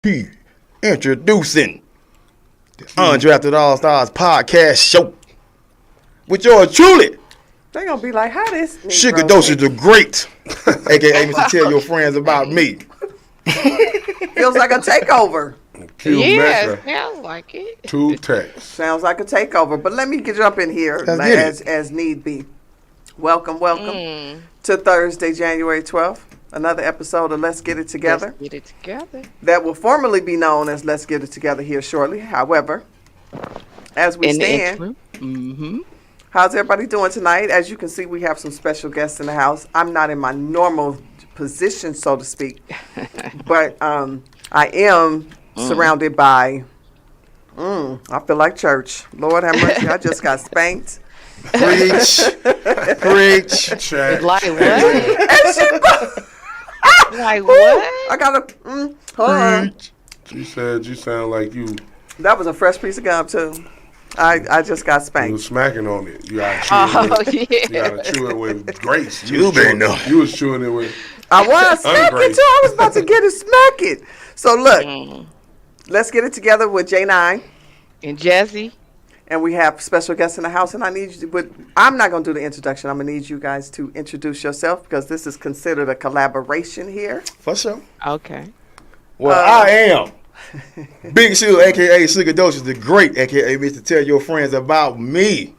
Introducing the Undrafted Allstarz podcast show with yours truly, They gonna be like, how this Sugar Dosage the Great, aka Mr. Tell Your Friends About Me. feels like a takeover. Yeah, it sounds like it. Two texts. Sounds like a takeover. But let me jump in here as need be. Welcome to Thursday, January 12th. Another episode of Let's Get It Together. Let's get it together. That will formerly be known as Let's Get It Together here shortly. However, as we stand, how's everybody doing tonight? As you can see, we have some special guests in the house. I'm not in my normal position, so to speak, but I am surrounded by, I feel like church. Lord have mercy, I just got spanked. Preach. Check. Like what? And she Like what? I got a, hold on. She said you sound like you That was a fresh piece of gum, too. I just got was spanked. smacking on it. You gotta chew it with, Yeah. you gotta chew it with grace. You better know. You was chewing it with I was smacking, Ungrace. too. I was about to get it smacking. So, look, let's get it together with J9. And Jesse. And we have special guests in the house, and I need you to, but I'm not going to do the introduction. I'm going to need you guys to introduce yourself because this is considered a collaboration here. For sure. Okay. Well, I am Big Sugar, aka Sugar Dosage the Great, aka Mr. Tell Your Friends About Me.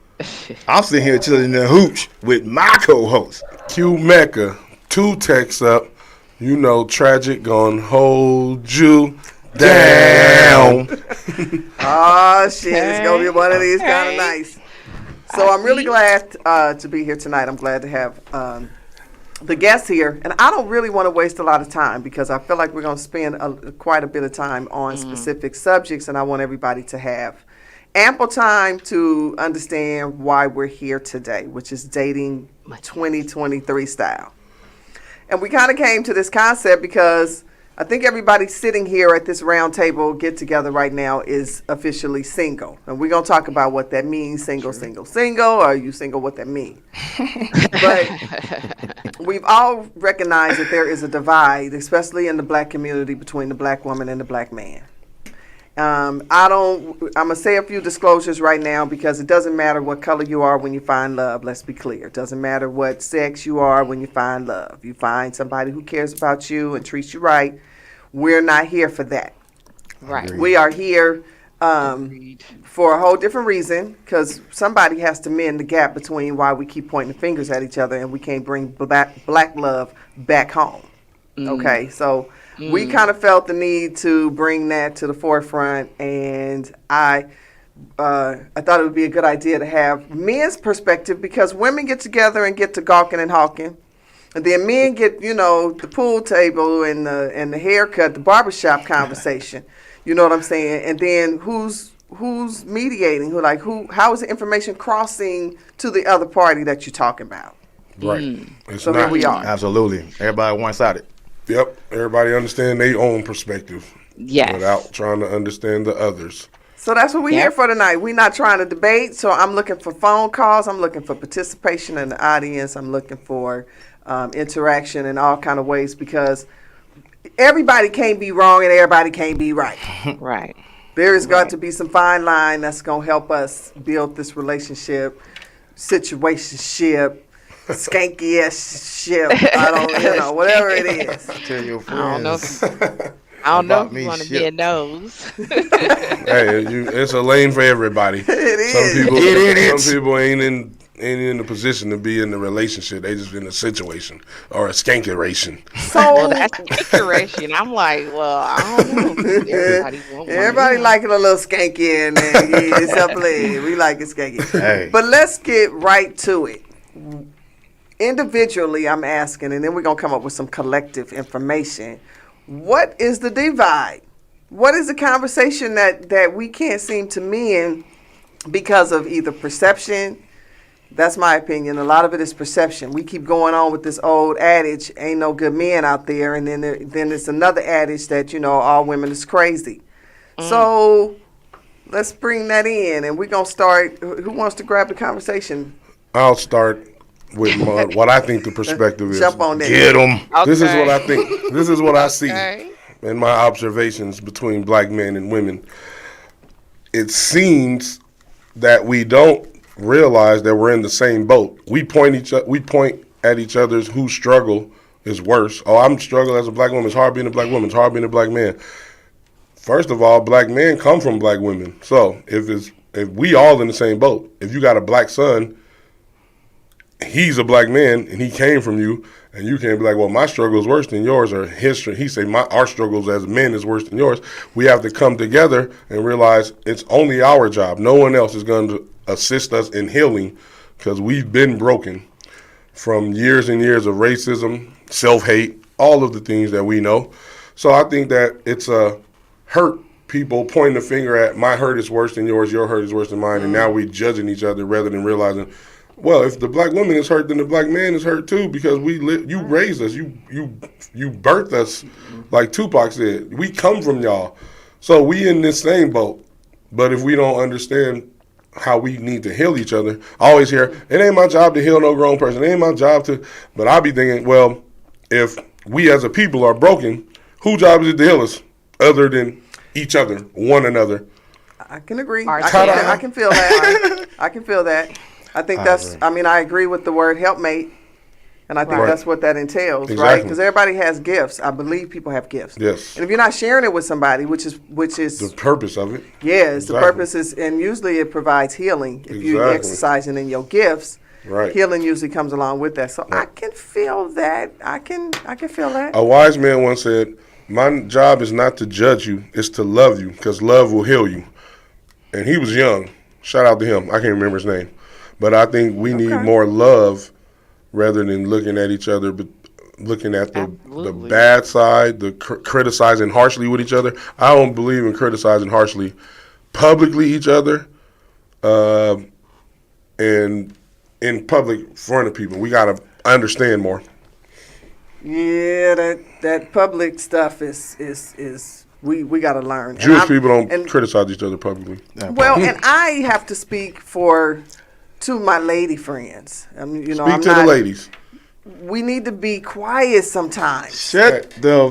I'm sitting here chilling in the hooch with my co-host. Q Mecca. Two texts up. You know, tragic gonna hold you down. Oh, shit. It's going to be one of these kind of nice. So I'm really glad to be here tonight. I'm glad to have the guests here. And I don't really want to waste a lot of time because I feel like we're going to spend quite a bit of time on specific subjects, and I want everybody to have ample time to understand why we're here today, which is dating 2023 style. And we kind of came to this concept because I think everybody sitting here at this round table get together right now is officially single. And we're going to talk about what that means, single. Are you single, what that means? But we've all recognized that there is a divide, especially in the black community, between the black woman and the black man. I'm going to say a few disclosures right now because it doesn't matter what color you are when you find love. Let's be clear. It doesn't matter what sex you are when you find love. You find somebody who cares about you and treats you right. We're not here for that. Right. We are here for a whole different reason because somebody has to mend the gap between why we keep pointing fingers at each other and we can't bring black love back home. Okay, so we kind of felt the need to bring that to the forefront, and I thought it would be a good idea to have men's perspective because women get together and get to gawking and hawking, and then men get, the pool table and the haircut, the barbershop conversation. You know what I'm saying? And then who's mediating? How is the information crossing to the other party that you're talking about? Right. It's So not. here we are. Absolutely. Everybody one-sided. Yep. Everybody understand their own perspective Yes. without trying to understand the others. So that's what we're here for tonight. We're not trying to debate. So I'm looking for phone calls. I'm looking for participation in the audience. I'm looking for interaction in all kind of ways because everybody can't be wrong and everybody can't be right. Right. There is got to be some fine line that's going to help us build this relationship, situationship, skanky ass ship. I don't, whatever it is. Tell your I don't know. friends. I don't know About if me, you want to shit. be a nose. Hey, it's a lane for everybody. It is. Some people ain't in the position to be in the relationship. They just in a situation or a skankeration. Well, So that's an inspiration. I'm like, well, I don't know. Everybody won't everybody liking a little skanky in there. Yeah, it's up there. We like it skanky. Hey. But let's get right to it. Individually, I'm asking, and then we're going to come up with some collective information. What is the divide? What is the conversation that we can't seem to mend because of either perception? That's my opinion. A lot of it is perception. We keep going on with this old adage, ain't no good men out there. And then there's another adage that, all women is crazy. So let's bring that in. And we're going to start. Who wants to grab the conversation? I'll start with what I think the perspective is. Jump on that. Get them. This is what I think. This is what I see. Okay. in my observations between black men and women, it seems that we don't realize that we're in the same boat. We point at each other's whose struggle is worse. Oh, I'm struggling as a black woman. It's hard being a black woman. It's hard being a black man. First of all, black men come from black women. So if we all in the same boat, if you got a black son, he's a black man and he came from you, and you can't be like, well, my struggle is worse than yours, or he say our struggles as men is worse than yours. We have to come together and realize it's only our job. No one else is going to assist us in healing, because we've been broken from years and years of racism, self-hate, all of the things that we know. So I think that it's a hurt people pointing the finger at my hurt is worse than yours, your hurt is worse than mine, and now we judging each other rather than realizing, well, if the black woman is hurt, then the black man is hurt too, because you raised us, you birthed us, like Tupac said. We come from y'all, so we in this same boat. But if we don't understand how we need to heal each other, I always hear, it ain't my job to heal no grown person. It ain't my job to. But I be thinking, well, if we as a people are broken, whose job is it to heal us, other than each other, one another? I can agree. Our I can feel that. I can feel that. I think I agree with the word helpmate, and I think Right. that's what that entails, right? Exactly. Because everybody has gifts. I believe people have gifts. Yes. And if you're not sharing it with somebody, which is The purpose of it. yes, the Exactly. purpose is, and usually it provides healing. If you're Exactly. exercising in your gifts, Right. healing usually comes along with that. So I can feel that. I can feel that. A wise man once said, my job is not to judge you, it's to love you, because love will heal you. And he was young. Shout out to him. I can't remember his name. But I think we need more love rather than looking at each other, but looking at the Absolutely. bad side, the criticizing harshly with each other. I don't believe in criticizing harshly publicly each other, and in public front of people. We got to understand more. Yeah, that public stuff is we got to learn. Jewish people don't criticize each other publicly. Well, and I have to speak for to my lady friends. I mean, you know, Speak I'm to not, the ladies. We need to be quiet sometimes. Shut the.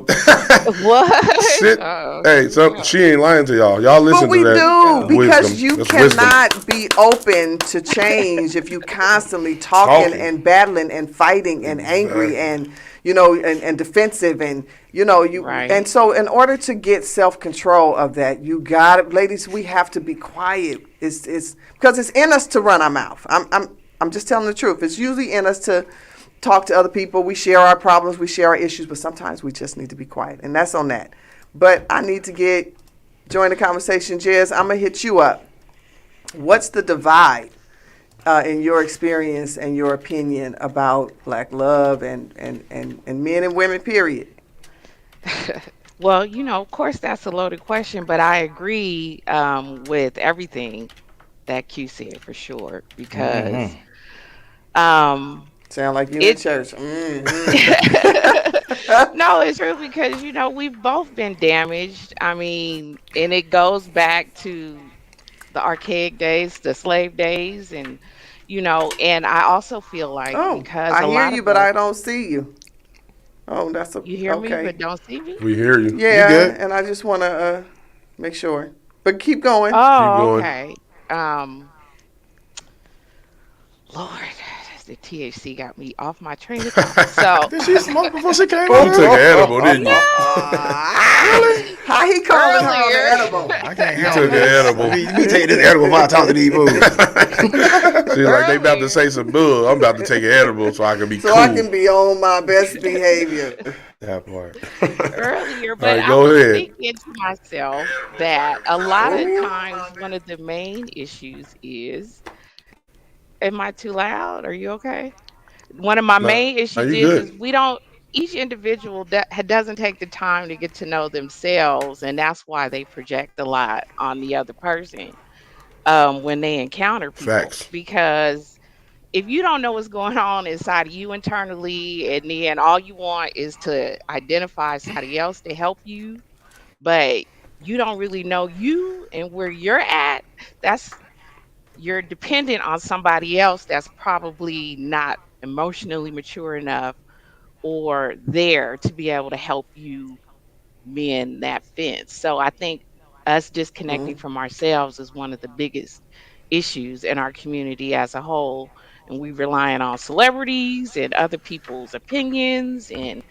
What? Sit. Hey, she ain't lying to y'all. Y'all listen But we to that. do, because wisdom. you That's wisdom. cannot be open to change if you constantly talking and battling and fighting and angry and and defensive and Right. and so in order to get self-control of that, you got it, ladies. We have to be quiet. It's because it's in us to run our mouth. I'm just telling the truth. It's usually in us to talk to other people. We share our problems, we share our issues, but sometimes we just need to be quiet, and that's on that. But I need to join the conversation. Jez, I'm gonna hit you up. What's the divide in your experience and your opinion about black love and men and women, period? Well, of course, that's a loaded question, but I agree with everything that Q said for sure, because Sound like you in church. no, it's true, because we've both been damaged. I mean, and it goes back to the archaic days, the slave days, and and I also feel like Oh, because I a hear lot you, of but us, I don't see you. Oh, that's you hear me okay. but don't see me. We hear you. Yeah, good? and I just want to make sure. But keep going. Oh, going. okay. Lord, the THC got me off my train of thought. So Did she smoke before she came You on? took an edible, didn't you? How he calling her on the Earlier. edible? I can't You handle took an that. edible. Let me take this edible before I talk to these fools. She's like, they about to say some bull. I'm about to take an edible so I can be So cool. I can be on my best behavior. That part. earlier, All but right, I go was ahead. thinking to myself that a lot of times one of the main issues is, am I too loud? Are you okay? One of my No, main no, issues you is good. we don't. Each individual doesn't take the time to get to know themselves, and that's why they project a lot on the other person when they encounter people. Facts. Because if you don't know what's going on inside of you internally, and then all you want is to identify somebody else to help you, but you don't really know you and where you're at, that's you're dependent on somebody else that's probably not emotionally mature enough or there to be able to help you mend that fence. So I think us disconnecting from ourselves is one of the biggest issues in our community as a whole. And we relying on celebrities and other people's opinions and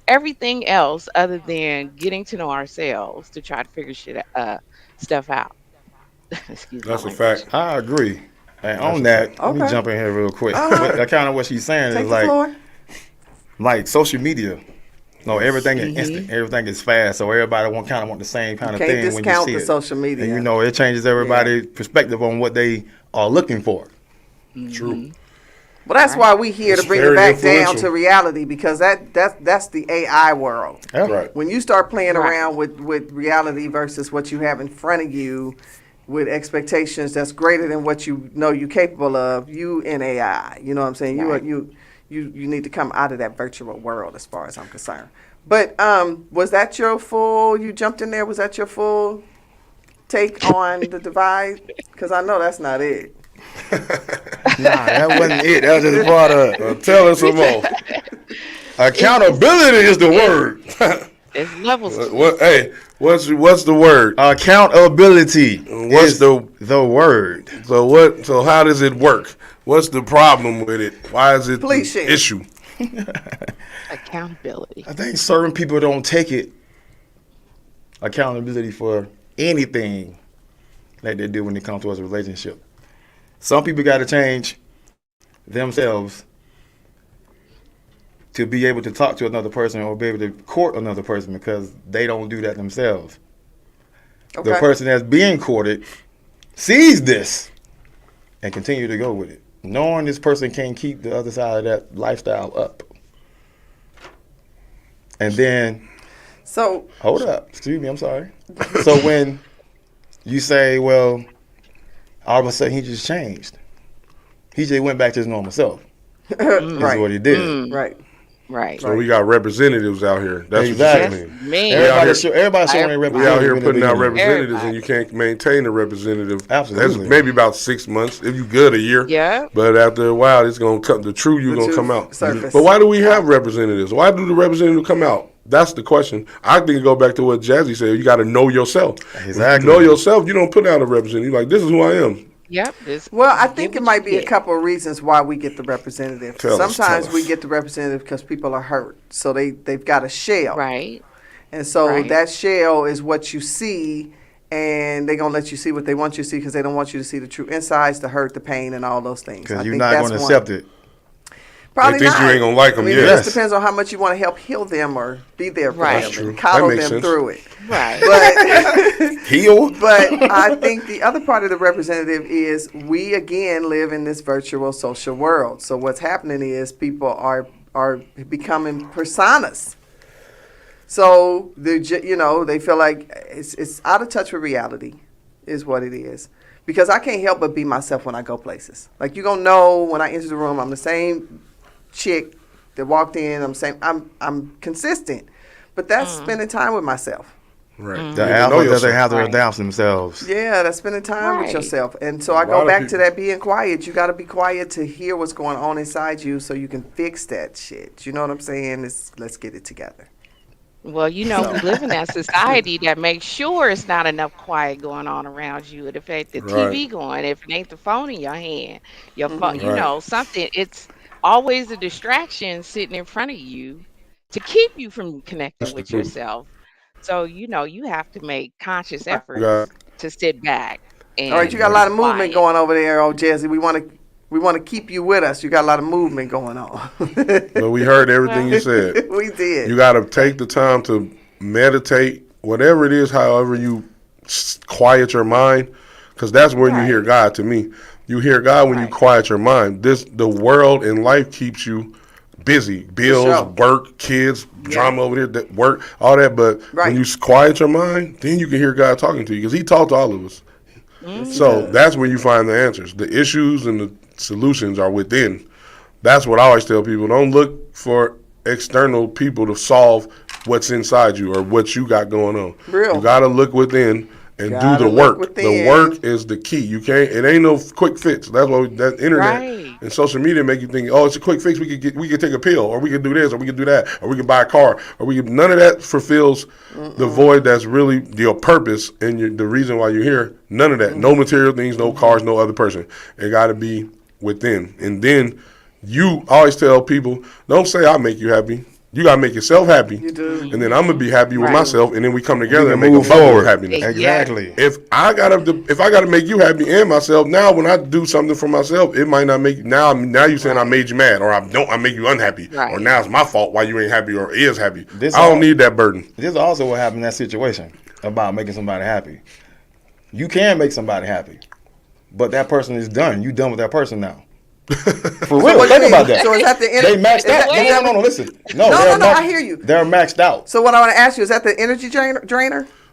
everything else other than getting to know ourselves to try to figure stuff out. Excuse my That's a language. fact. I agree. And That's on a that, fact. let me Okay. jump in here real quick. Uh-huh. Kind of what she's saying Take is the floor. like social media. No, everything is Mhm. instant. Everything is fast. So everybody want the same kind of Can't thing when you discount see the it. social media. And you know, it changes everybody's perspective on what they are looking for. True. Mhm. Well, that's Right. why we here to It's bring it very back down influential. to reality, because that's the AI world. Yeah. Right. When you start playing Right. around with reality versus what you have in front of you, with expectations that's greater than what you know you're capable of, you in AI. You know what I'm saying? Right. You need to come out of that virtual world, as far as I'm concerned. But was that your full? You jumped in there. Was that your full take on the divide? Because I know that's not it. Nah, that wasn't it. That was just part of Tell us some more. accountability is the word. There's levels to it. What? Hey, what's the word? Accountability. What's is the word? So what? So how does it work? What's the problem with it? Why is it Please the share. issue? Accountability. I think certain people don't take it accountability for anything like they do when it comes towards a relationship. Some people got to change themselves to be able to talk to another person or be able to court another person because they don't do that themselves. Okay. The person that's being courted sees this and continue to go with it, knowing this person can't keep the other side of that lifestyle up. And then, So hold up, excuse me, I'm sorry. So when you say, well, all of a sudden he just changed. He just went back to his normal self. That's right, what he did. Mm, right. right. So we got representatives out here. That's Exactly. what you saying. Man. Everybody's showing their We We out here representative in the putting out beginning. representatives, and you can't maintain a representative. Absolutely. That's maybe about 6 months. If you good, a year. Yeah. But after a while, it's gonna come. The true you The gonna truth come out. surface. But why do we have representatives? Why do the representatives come out? That's the question. I think it go back to what Jazzy said. You got to know yourself. Exactly. When you know yourself, you don't put out a representative. You're like, this is who I am. Yep. Well, I Get think it what might you be a get. couple of reasons why we get the representative. Tell us, Sometimes tell we us. get the representative because people are hurt, so they've got a shell, Right. and so Right. that shell is what you see, and they're gonna let you see what they want you to see because they don't want you to see the true insides, the hurt, the pain, and all those things. Because I you're think not that's going to one. accept it. Probably They think not. you ain't gonna like 'em, I mean, yeah. It Yes. just depends on how much you want to help heal them or be there for Right. them That's true. and coddle That makes them sense. through it. Right. But Heal? But I think the other part of the representative is we again live in this virtual social world. So what's happening is people are becoming personas. So they feel like it's out of touch with reality, is what it is. Because I can't help but be myself when I go places. Like you gonna know when I enter the room, I'm the same chick that walked in. I'm consistent, but that's spending time with myself. Right. The You alpha know doesn't yourself. have to Right. announce themselves. Yeah, that's spending time with Right. yourself. And so A I lot go of back to people- that being quiet. You got to be quiet to hear what's going on inside you so you can fix that shit. You know what I'm saying? Let's get it together. Well, we live in that society that makes sure it's not enough quiet going on around you. The fact the TV Right. going, if it ain't the phone in your hand, your phone, Right. something. It's always a distraction sitting in front of you to keep you from connecting That's the with truth. yourself. So you have to make conscious You efforts got- to sit back All right, and you got a be lot of movement quiet. going over there, oh Jazzy. We want to keep you with us. You got a lot of movement going on. But we heard everything you said. We did. You got to take the time to meditate, whatever it is, however you quiet your mind, because that's when you hear Right. God. To me, you hear God when you Right. quiet your mind. The world and life keeps you busy, bills, sure. work, kids, Yeah. drama over there, that work, all that. But Right. when you quiet your mind, then you can hear God talking to you, because He talked to all of us. Mm-hmm. So that's when you find the answers. The issues and the solutions are within. That's what I always tell people. Don't look for external people to solve what's inside you or what you got going on. Real. You got to look within and Gotta do the look work. within. The work is the key. You can't. It ain't no quick fix. That's why that internet Right. and social media make you think, oh, it's a quick fix. We could take a pill, or we could do this, or we could do that, or we could buy a car, or none of that fulfills the void that's really your purpose and the reason why you're here. None of that. No material things, no cars, no other person. It got to be within. And then you always tell people, don't say I'll make you happy. You gotta make yourself happy. You do. And then I'm gonna be happy with Right. myself, and then we come together and make move a bubble forward. of happiness. Exactly. If I gotta make you happy and myself, now when I do something for myself, it might not make now you saying I made you mad, or I make you unhappy, Right. or now it's my fault why you ain't happy or is happy. This I don't all- need that burden. This is also what happened in that situation about making somebody happy. You can make somebody happy, but that person is done. You done with that person now. For real, what think you about mean? that. So is that the They maxed out. that- No, listen. No, they're I hear you. They're maxed out. So what I want to ask you, is that the energy drainer?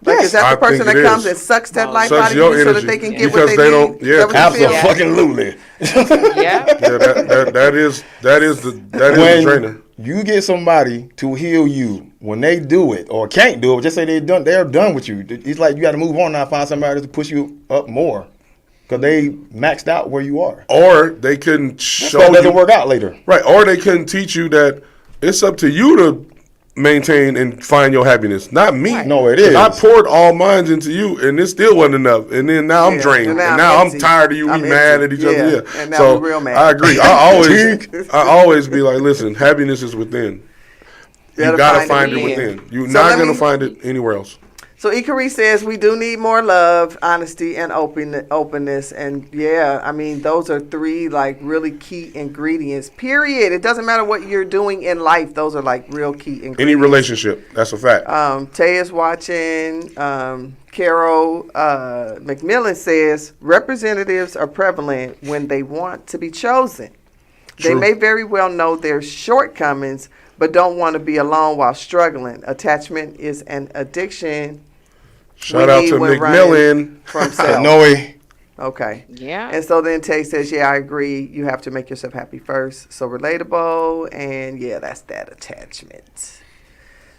Like, Yes. is that I the person think that it comes is. and sucks that life Sucks out of your you so that energy. they can get Because what they they need? don't- yeah. Is that what you feel? Absolutely. Yeah. Yeah, that is the trainer. You get somebody to heal you when they do it or can't do it. Just say they're done with you. It's like you got to move on now and find somebody to push you up more because they maxed out where you are. Or they couldn't show That doesn't you work out later. right. Or they couldn't teach you that it's up to you to maintain and find your happiness, not me. No, it 'Cause is. I poured all mine into you, and it still wasn't enough. And then now I'm Yeah, drained, and and now now I'm I'm empty. tired of you. I'm We mad at empty. each other. Yeah, Yeah, and now so we're real mad. I agree. I always be like, listen, happiness is within. You gotta find it within. You're So not let gonna me- find it anywhere else. So Ikari says we do need more love, honesty, and openness. And yeah, I mean, those are three like really key ingredients. Period. It doesn't matter what you're doing in life; those are like real key ingredients. Any relationship, that's a fact. Tay is watching. Carol McMillan says representatives are prevalent when they want to be chosen. They True. may very well know their shortcomings, but don't want to be alone while struggling. Attachment is an addiction. Shout we out need to when McMillan. running from self. Noe. Okay. Yeah. And so then Tay says, yeah, I agree. You have to make yourself happy first. So relatable. And yeah, that's that attachment.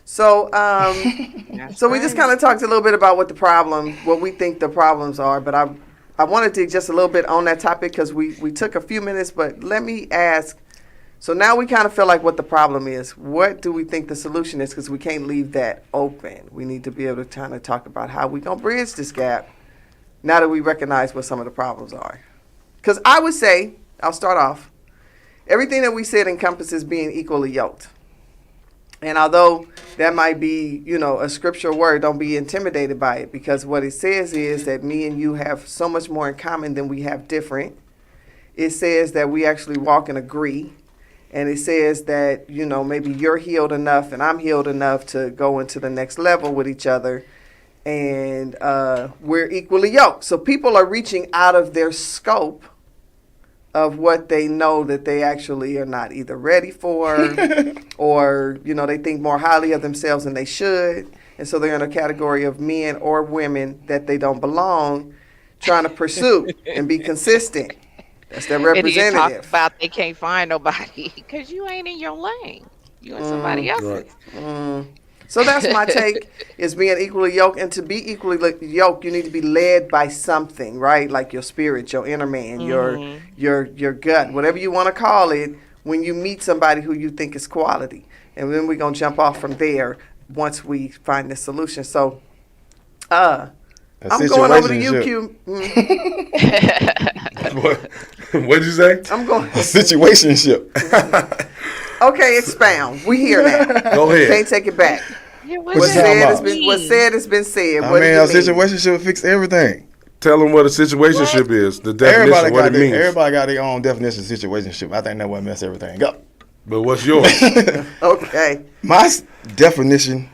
So, That's so we just right. kind of talked a little bit about what we think the problems are. But I want to dig just a little bit on that topic because we took a few minutes. But let me ask. So now we kind of feel like what the problem is. What do we think the solution is? Because we can't leave that open. We need to be able to kind of talk about how we going to bridge this gap now that we recognize what some of the problems are. Because I would say, I'll start off, everything that we said encompasses being equally yoked. And although that might be, a scriptural word, don't be intimidated by it, because what it says is that me and you have so much more in common than we have different. It says that we actually walk and agree. And it says that, maybe you're healed enough and I'm healed enough to go into the next level with each other. And we're equally yoked. So people are reaching out of their scope of what they know that they actually are not either ready for or, they think more highly of themselves than they should. And so they're in a category of men or women that they don't belong, trying to pursue and be consistent. That's their And then talk representative. about they can't find nobody because you ain't in your lane. You in somebody else's. So that's my take, is being equally yoked. And to be equally yoked, you need to be led by something, right? Like your spirit, your inner man, your gut, whatever you want to call it, when you meet somebody who you think is quality. And then we're going to jump off from there once we find the solution. So I'm going over to you, Q. What'd you say? I'm going. A situationship. Okay, expound. We hear that. Go ahead. Can't take it back. Yeah, What What's you talking said has about? been said. I What mean, do a you mean? situationship fix everything. Tell them what a situationship is, the definition, what it means. Everybody got their own definition of situationship. I think that would mess everything up. But what's yours? Okay. My definition,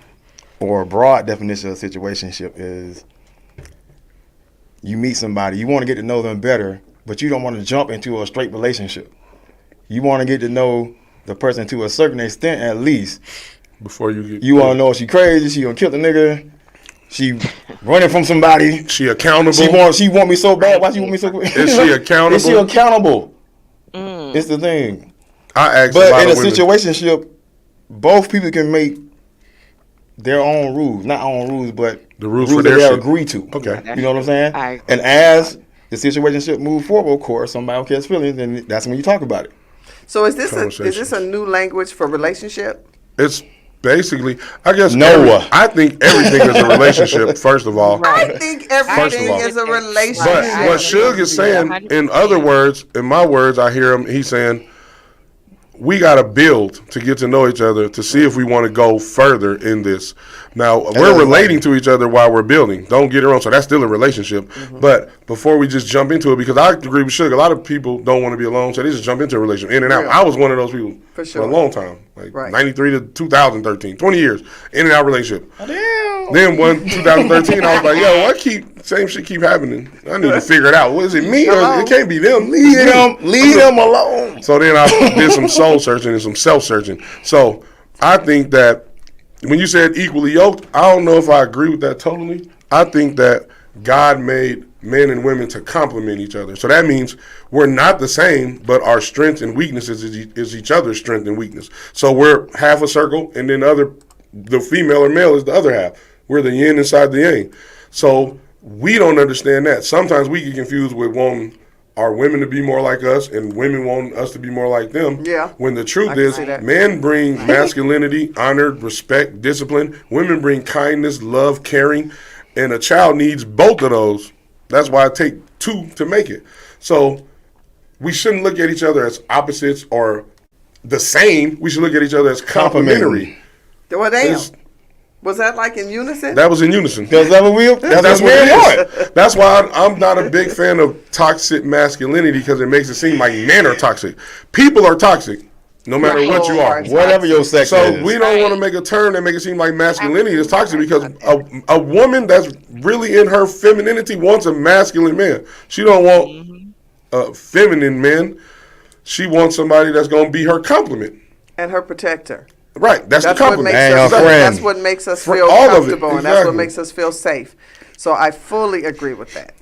or a broad definition of situationship, is you meet somebody, you want to get to know them better, but you don't want to jump into a straight relationship. You want to get to know the person to a certain extent, at least. Before you get, You want to know if she crazy, she gonna kill the nigga, she running from somebody, she accountable. she want me so bad. Why she want me so bad? Is she accountable? Is she accountable? It's the thing. I asked a But lot in a of women. situationship, both people can make their own rules. Not own rules, but The rules rules for that their they shit. agree to. Okay. You know what I'm saying? I agree. And as the situationship move forward, of course, somebody will catch feelings, and that's when you talk about it. So is this a Conversations. new language for relationship? It's basically, I guess, Noah. I think everything is a relationship, first of all. Right. I think First of everything all. is a But relationship. what Suge is saying, in 100%. other words, in my words, I hear him, he's saying, we got to build to get to know each other to see if we want to go further in this. Now, we're relating to each other while we're building. Don't get it wrong. So that's still a relationship. But before we just jump into it, because I agree with Suge, a lot of people don't want to be alone, so they just jump into a relationship, in and out. Yeah. I was one of those people For for sure. a long time, like Right. 93 to 2013, 20 years, in and out relationship. Damn. Then 2013, I was like, yo, why same shit keep happening? I need to figure it out. What is it, me or Hello? it can't be them? Leave them alone. So then I did some soul searching and some self searching. So I think that when you said equally yoked, I don't know if I agree with that totally. I think that God made men and women to complement each other. So that means we're not the same, but our strengths and weaknesses is each other's strength and weakness. So we're half a circle, and then the female or male is the other half. We're the yin inside the yang. So we don't understand that. Sometimes we get confused with wanting our women to be more like us and women want us to be more like them. Yeah. When the I truth can is, see that. men bring masculinity, honor, respect, discipline. Women bring kindness, love, caring. And a child needs both of those. That's why I take two to make it. So we shouldn't look at each other as opposites or the same. We should look at each other as complementary. Well, damn. It's- Was that like in unison? That was in unison. That's what we. That's what men it want. is. That's why I'm not a big fan of toxic masculinity, because it makes it seem like men are toxic. People are toxic, no matter Right. what you are. Right. Whatever your sex So is. we don't want to make a term that make it seem like masculinity is toxic, because a woman that's really in her femininity wants a masculine man. She don't want a feminine man. She wants somebody that's going to be her complement. And her protector. Right. That's the That's what compliment. makes And us. your friend. That's what makes us For feel all of it, comfortable, and that's what exactly. makes us feel safe. So I fully agree with that.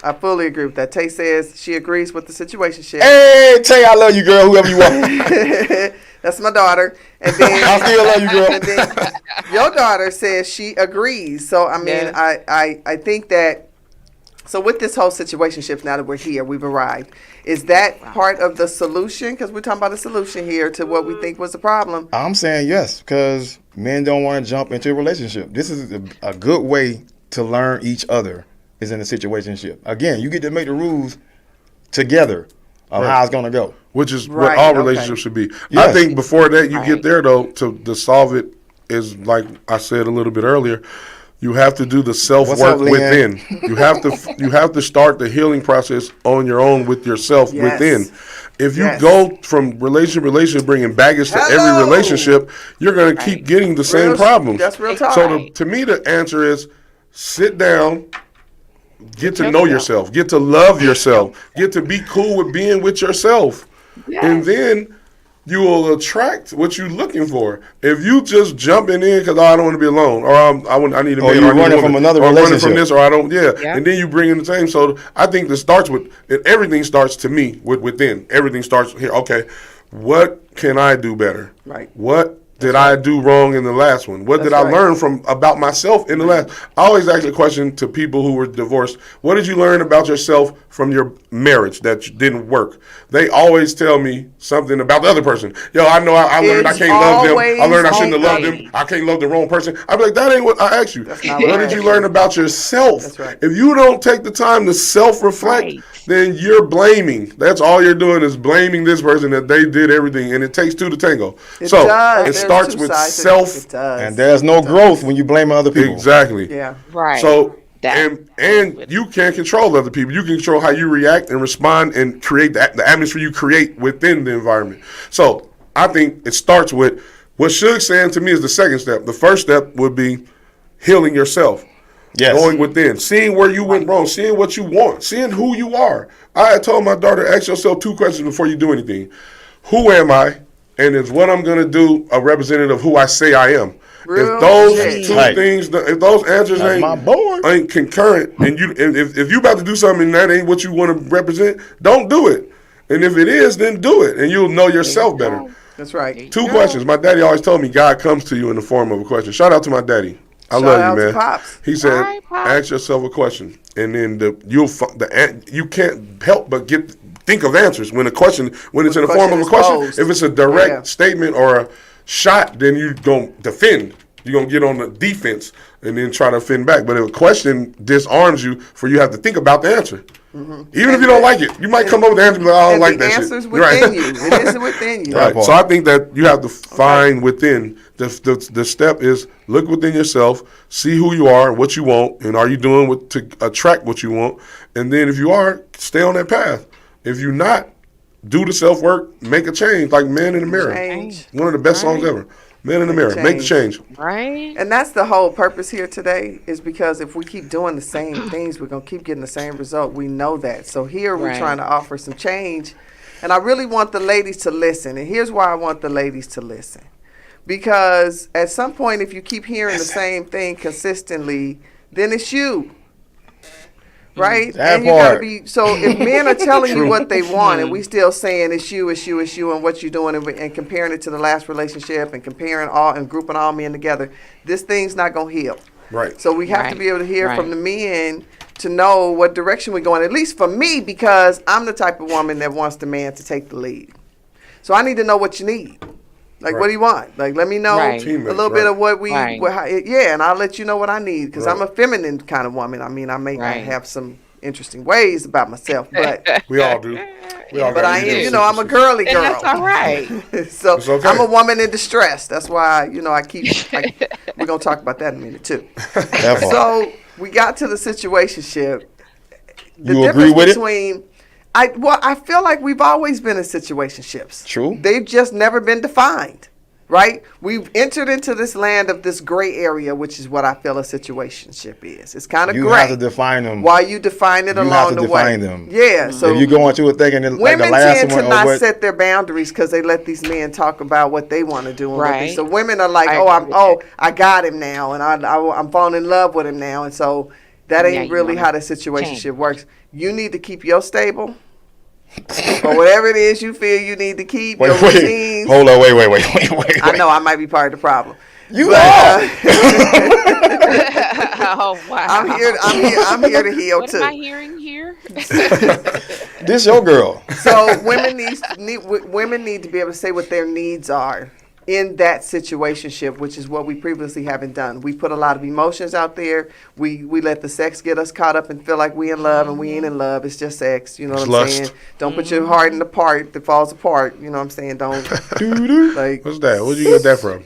I fully agree with that. Tay says she agrees with the situation. Hey, Tay, I love you, girl. Whoever you are. That's my daughter. And then I still love you, girl. And then your daughter says she agrees. So I mean, Yes. I think that. So with this whole situationship, now that we're here, we've arrived. Is that part of the solution? Because we're talking about a solution here to what we think was the problem. I'm saying yes, because men don't want to jump into a relationship. This is a good way to learn each other is in a situationship. Again, you get to make the rules together of how it's going to go. Which is Right, what all okay. relationships should be. I Yes. think before that you get Right. there, though, to solve it is, like I said a little bit earlier, you have to do the self What's work up, Leanne? within. You have to start the healing process on your own with yourself Yes. within. If you Yes. go from relationship to relationship, bringing baggage to Hello. every relationship, you're going to keep getting the same Real- problems. that's real talk. So Right. to me, the answer is sit down. Get to Yourself. know yourself. Get to love yourself. Get to be cool with being with yourself. And then you will attract what you're looking for. If you just jumping in because I don't want to be alone, or I need a man, Or you're I need a running woman, from another or running from relationship. this, or I don't, Yeah. and then you bring in the same. So I think this starts with everything starts to me within. Everything starts here. Okay, what can I do better? Right. What did I do wrong in the last one? What did That's I right. learn from about myself in the last? I always ask a question to people who were divorced. What did you learn about yourself from your marriage that didn't work? They always tell me something about the other person. Yo, I know I learned I It's can't love them. I always learned I shouldn't have loved okay. them. I can't love the wrong person. I'd be like, that ain't what I asked you. not What what I did you asked learn you. about yourself? That's right. If you don't take the time to self-reflect, Right. then you're blaming. That's all you're doing is blaming this person that they did everything, and it takes two to tango. It So does. it There's starts two with sides to it. self. It does. And there's no growth when you blame other people. Exactly. Yeah. Right. So That- and you can't control other people. You can control how you react and respond and create the atmosphere you create within the environment. So I think it starts with what Suge's saying to me is the second step. The first step would be healing yourself. Yes. Going within, seeing where you went wrong, seeing what you want, seeing who you are. I had told my daughter, ask yourself two questions before you do anything. Who am I? And is what I'm going to do a representative of who I say I am? Real If those shit. two Tight. things, if those answers That's my boy. ain't concurrent, and if you about to do something and that ain't what you want to represent, don't do it. And if it is, then do it, and you'll know yourself better. That's right. Two questions. My daddy always told me God comes to you in the form of a question. Shout out to my daddy. I Shout love out you, to man. Pops. He said, All right, Pops. ask yourself a question, and then you can't help but think of answers when it's in the form of a question. Posed. If it's a direct Yeah. statement or a shot, then you gonna defend. You're gonna get on the defense and then try to defend back. But if a question disarms you, for you have to think about the answer. Even if you don't like it, you might come up with the answer and be like, I don't And like the that shit. answer's within you. It is within you. Right. So I think that you have to find within. The step is look within yourself, see who you are, what you want, and are you doing to attract what you want. And then if you are, stay on that path. If you're not, do the self work, make a change. Like Man in the Mirror, Change. one of the best songs ever. Man in the Mirror, make the change. Right. And that's the whole purpose here today, is because if we keep doing the same things, we're going to keep getting the same result. We know that. So here we're Right. trying to offer some change. And I really want the ladies to listen. And here's why I want the ladies to listen. Because at some point, if you keep hearing the same thing consistently, then it's you. Right? That and you gotta part. be, so if men are telling you what they want and we still saying it's you, it's you, it's you, and what you're doing, and comparing it to the last relationship and comparing all and grouping all men together, this thing's not gonna heal. Right. So we have to Right. be able to hear from Right. the men to know what direction we're going, at least for me, because I'm the type of woman that wants the man to take the lead. So I need to know what you need. Like, what do you want? Like, let me know Right. a Teammates, little bit right. of what we, Right. and I'll let you know what I need, because I'm a Right. feminine kind of woman. I mean, I may not Right. have some interesting ways about myself, but We all do. We all but got I these am, little I'm a secrets. girly And girl. that's all right. So It's okay. I'm a woman in distress. That's why, I keep, we're going to talk about that in a minute too. That part. So we got to the situationship. The You difference agree with it? between, I feel like we've always been in situationships. True. They've just never been defined, right? We've entered into this land of this gray area, which is what I feel a situationship is. It's kind of You gray. have to define them. While you define it You along have to the define way. them. Yeah. So If you go into it thinking that, like the women last tend one to or not what, set their boundaries because they let these men talk about what they want to do. And what they, Right. so women are like, I oh, agree with that. I got him now, and I'm falling in love with him now, and so that Yeah, ain't you really wanna how the situationship change. works. You need to keep your stable, or whatever it is you feel you need to keep your wait, routines. hold on, wait. I know I might be part of the problem. You But, are. Oh wow. I'm here to heal What too. am I hearing here? This your girl. So women need to be able to say what their needs are in that situationship, which is what we previously haven't done. We put a lot of emotions out there. We let the sex get us caught up and feel like we in love, and we ain't in love. It's just sex. You know It's what I'm lust. saying? Don't put your heart in the part that falls apart. You know what I'm saying? Don't like. What's that? Where'd you get that from?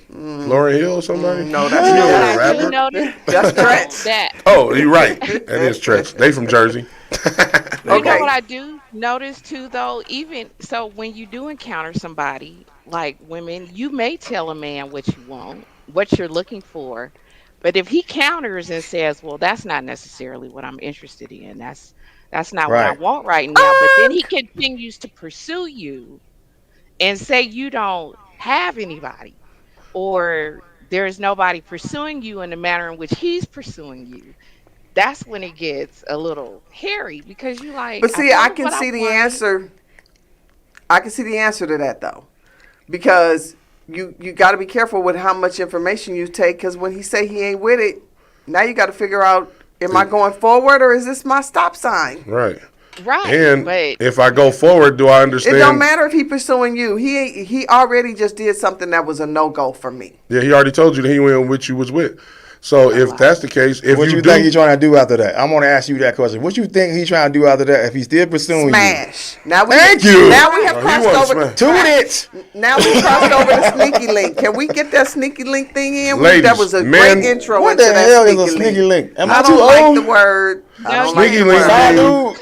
Lauryn Hill or somebody? No, You that's know what not I do rapper? notice? That's Tretch. That Oh, you're right. That is Tretch. They from Jersey. You know Okay. what I do notice too, though? Even so, when you do encounter somebody, like women, you may tell a man what you want, what you're looking for. But if he counters and says, well, that's not necessarily what I'm interested in, that's not what I Right. want right now. But then he continues to pursue you and say you don't have anybody, or there's nobody pursuing you in the manner in which he's pursuing you. That's when it gets a little hairy, because you like. But see, I told can what see the wanted. answer. I can see the answer to that though, because you got to be careful with how much information you take. Because when he say he ain't with it, now you got to figure out: am I going forward or is this my stop sign? Right. Right, And but if I go forward, do I understand? It don't matter if he pursuing you. He already just did something that was a no go for me. Yeah, he already told you that he went with you was with. So if that's the case, if What you, you do, think he's trying to do after that? I'm going to ask you that question. What you think he's trying to do after that if he's still pursuing Smash. Now we Thank you. Now we have Oh, he crossed wasn't over. smash. you? Tune it. Now we crossed over the sneaky link. Can we get that sneaky link thing in? Ladies, that was a men- great intro What into the that hell is sneaky a sneaky link? Am I I don't too like old? the word. I don't like Sneaky the link word. means-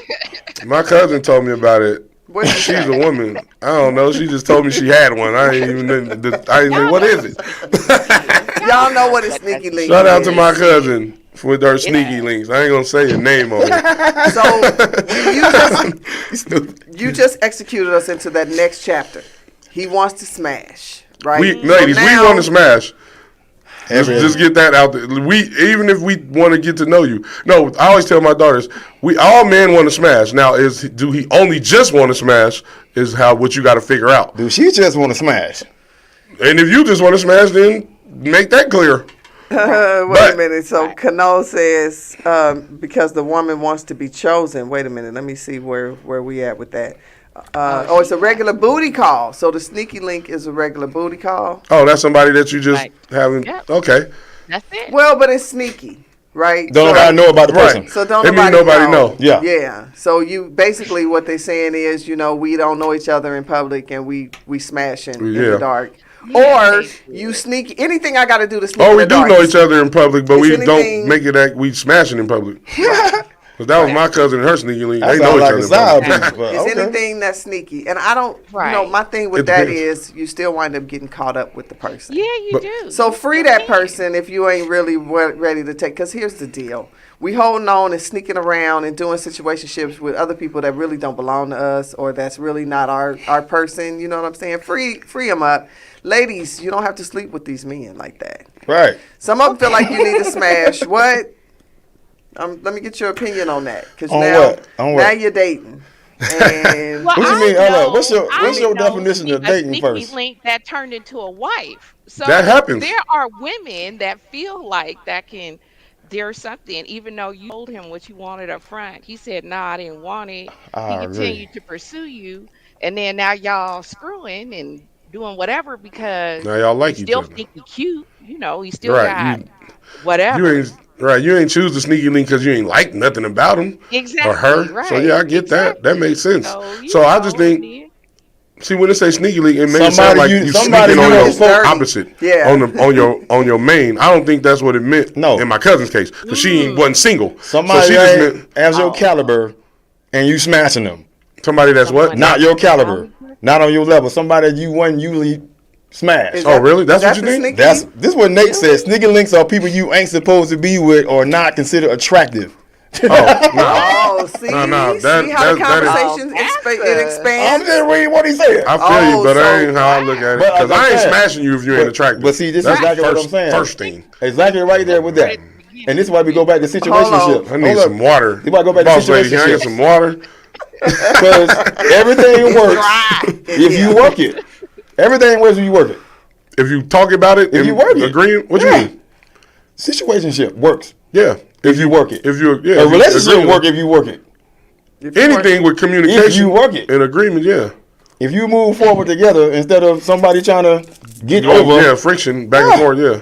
Dude. my cousin told me about it. What is She's that? a woman. I don't know. She just told me she had one. I ain't even. I ain't think, what is it? Y'all know what a sneaky link Shout out is. to my cousin with her sneaky links. I ain't gonna say her name on it. So you just executed us into that next chapter. He wants to smash, right? Ladies, we now- want to smash. Every- Just get that out there. Even if we want to get to know you. No, I always tell my daughters, all men want to smash. Now, do he only just want to smash? Is what you got to figure out. Dude, she just want to smash. And if you just want to smash, then make that clear. Wait a minute. So Kano says because the woman wants to be chosen. Wait a minute. Let me see where we at with that. It's a regular booty call. So the sneaky link is a regular booty call. Oh, that's somebody that you just haven't. Yep. Okay. That's it. Well, but it's sneaky, right? Don't nobody know about the person. So don't It mean nobody know. Yeah. Yeah. So you basically what they're saying is, we don't know each other in public and we smashing in the dark. Or you sneak anything I got to do to sneak. Oh, in we the do dark. know each other in public, but It's we anything- don't make it that we smashing in public. Because that was my cousin and her sneaky link. That They know sounds each like other a in side public. piece, but It's okay. anything that's sneaky, and I don't. Right. My thing with It that depends. is you still wind up getting caught up with the person. Yeah, you But- do. So free that person if you ain't really ready to take. Because here's the deal: we holding on and sneaking around and doing situationships with other people that really don't belong to us, or that's really not our person. You know what I'm saying? Free them up, ladies. You don't have to sleep with these men like that. Right. Some of them feel like you need to smash. What? Let me get your opinion on that. Because On now, what? On what? now you're dating. And Well, What you I mean? Hold know- up. What's your I know definition of a dating sneaky first? link that turned into a wife. So That happens. There are women that feel like there's something, even though you told him what you wanted up front. He said, "No, I didn't want it." I He agree. continued to pursue you, and then now y'all screwing and doing whatever because Now y'all like you each still other. think he cute. He still Right, got whatever. You ain't choose the sneaky link because you ain't like nothing about him Exactly. or her. Right. So yeah, I get that. That makes sense. So, So I just think, see, when they say sneaky link, it makes it sound Somebody like you- you somebody sneaking you on know your dirty. opposite. Yeah. On your main. I don't think that's what it meant. No. In my cousin's case, because she wasn't single. Somebody so she just ain't meant as your Oh. caliber, and you smashing them. somebody that's what? Someone- Not your caliber, not on your level. Somebody that you wouldn't usually smash. Is Oh, really? That's is what that you the think? sneaky? This is what Nate said. Sneaky links are people you ain't supposed to be with or not considered attractive. Oh, no. Oh, see, No, no, see how the that is- conversation Oh, it that's expands. I'm just reading what he said. I feel you, but that so- ain't how I look at it. But, Because like I ain't I said, smashing you if you ain't attractive. But see, this is That's exactly what first- I'm saying. First thing. Exactly right there with that. And this is why we go back to Hold on. situationship. I need some water. You might go back to Boss lady, can I get situationship. some water? Because everything works if you work it. Everything works if you work it. If you talk about it, If you work it. agreeing, what Yeah. you mean? Situationship works Yeah. if you work it. If you, yeah. A if you relationship agree- work if you work it. If you Anything with communication. If you work it. And agreement, yeah. If you move forward together instead of somebody trying to get over. Yeah, friction, back and Yeah. forth, yeah.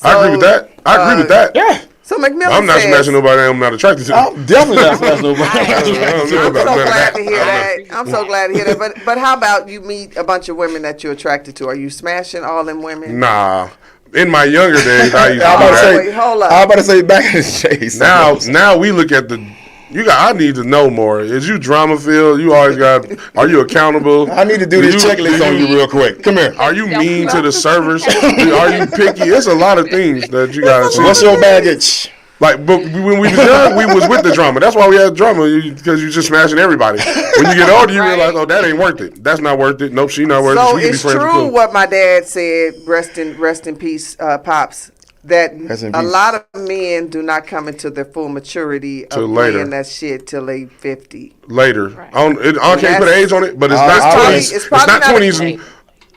I So, agree with that. I agree with that. Yeah. So McMillan I'm not says, smashing nobody I'm not attracted to. I'm definitely not smashing nobody. I don't know I'm so about none of glad to hear that. agree. I'm so glad to hear that. But how about you meet a bunch of women that you're attracted to? Are you smashing all them women? Nah. In my younger days, I used to I'm do about to that. say, Wait, hold up. I'm about to say back in the chase. Now we look at the. I need to know more. Is you drama filled? You always got. Are you accountable? I need to do this checklist on you real quick. Come here. Are you mean to the servers? Are you picky? It's a lot of things that you gotta see. What's your baggage? Like, but when we was young, we was with the drama. That's why we had drama, because you just smashing everybody. When you get older, you Right. realize, oh, that ain't worth it. That's not worth it. Nope, she not worth it. So We can be it's friends with true you. what my dad said. Rest in peace, pops. That Rest in a peace. lot of men do not come into their full maturity Till of later. playing that shit till they 50. Later. Right. I can't put an age on it, but it's not probably- 20s. it's It's probably not not- 20s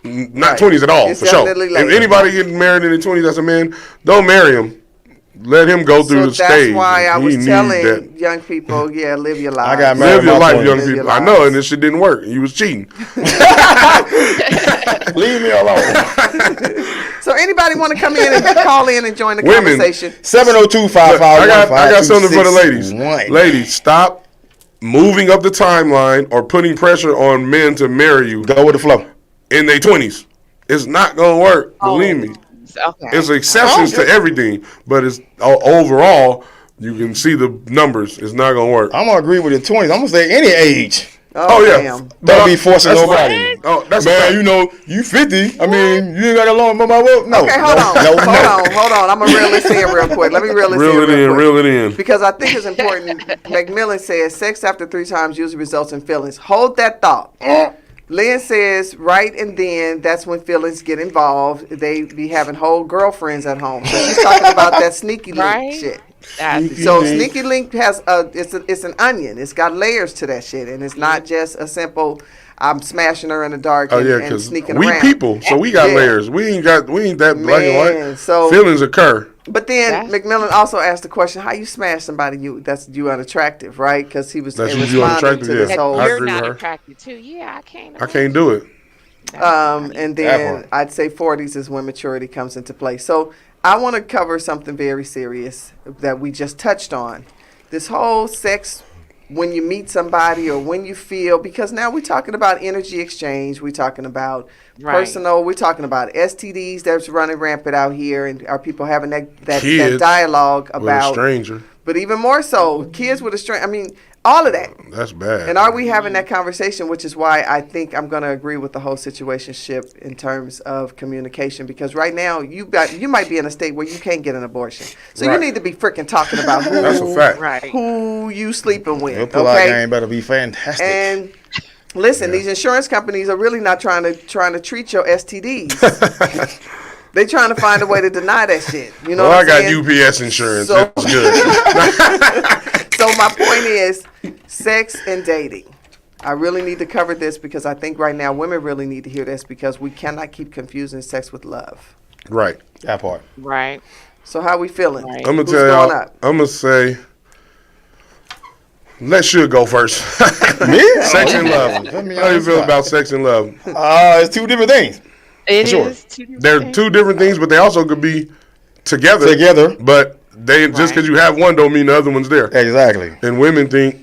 and not 20s at all, It's for sure. definitely If later. anybody getting married in the 20s as a man, don't marry him. Let him go through So the that's stage. why I He was need telling that. young people, live your life. got married Live your my life, 20s. young Live your people. I know, lives. and this shit didn't work. You was cheating. Leave me alone. So anybody want to come in and call in and join the Women. conversation? 702-551-5261. I got something for the ladies. Ladies, stop moving up the timeline or putting pressure on men to marry you Go with the flow. in their 20s. It's not going to work. Believe me. Okay. It's exceptions to everything, but it's overall, you can see the numbers. It's not going to work. I'm going to agree with the 20s. I'm going to say any age. Oh, yeah. Damn. Don't be forcing That's nobody. fine. Oh, that's Man, fine. you know, you 50. I mean, you ain't got a long my will. No. Okay, hold on. No, Hold on. I'm going to reel this in real quick. Let me reel this Reel in it real in, quick. reel it in. Because I think it's important. McMillan says sex after 3 times usually results in feelings. Hold that thought. Lynn says right and then that's when feelings get involved. They be having whole girlfriends at home. So she's talking about that sneaky link Right. shit. That's So link. sneaky link has it's an onion. It's got layers to that shit, and it's not just a simple I'm smashing her in the dark Oh and, yeah, and because sneaking we around. people, so we got Yeah. layers. We ain't that black and Man, white. so- Feelings occur. But then That's- McMillan also asked the question: how you smash somebody that's unattractive, right? Because he was That's you responding unattractive, to yeah. this that whole. I you're agree with not her. attracted to. Yeah, I can't. I can't do it. And That then part. I'd say 40s is when maturity comes into play. So I want to cover something very serious that we just touched on. This whole sex when you meet somebody or when you feel, because now we're talking about energy exchange, we're talking about Right. personal, we're talking about STDs that's running rampant out here, and are people having that Kids dialogue With a about, stranger, but even more so, kids with a stranger. I mean, all of that. that's bad. And are we having that conversation, which is why I think I'm going to agree with the whole situationship in terms of communication, because right now you might be in a state where you can't get an abortion. So Right. you need to be freaking talking about who, That's a fact. Right. who you sleeping Your with, pull-out okay? game better be fantastic. And listen, Yeah. these insurance companies are really not trying to treat your STDs. They trying to find a way to deny that shit. You know Well, what I I'm got saying? UPS insurance. So- It's good. So my point is sex and dating. I really need to cover this because I think right now women really need to hear this because we cannot keep confusing sex with love. Right. That part. Right. So how we feeling? Right. I'm gonna Who's tell going y'all. up? I'm gonna say. Let Suge go first. Me? Sex and love. Let me How you feel answer. about sex and love? It's two different things. It Sure. is two different They're things. two different things, but they also could be together. Together. But they just Right. because you have one don't mean the other one's there. Exactly. And women think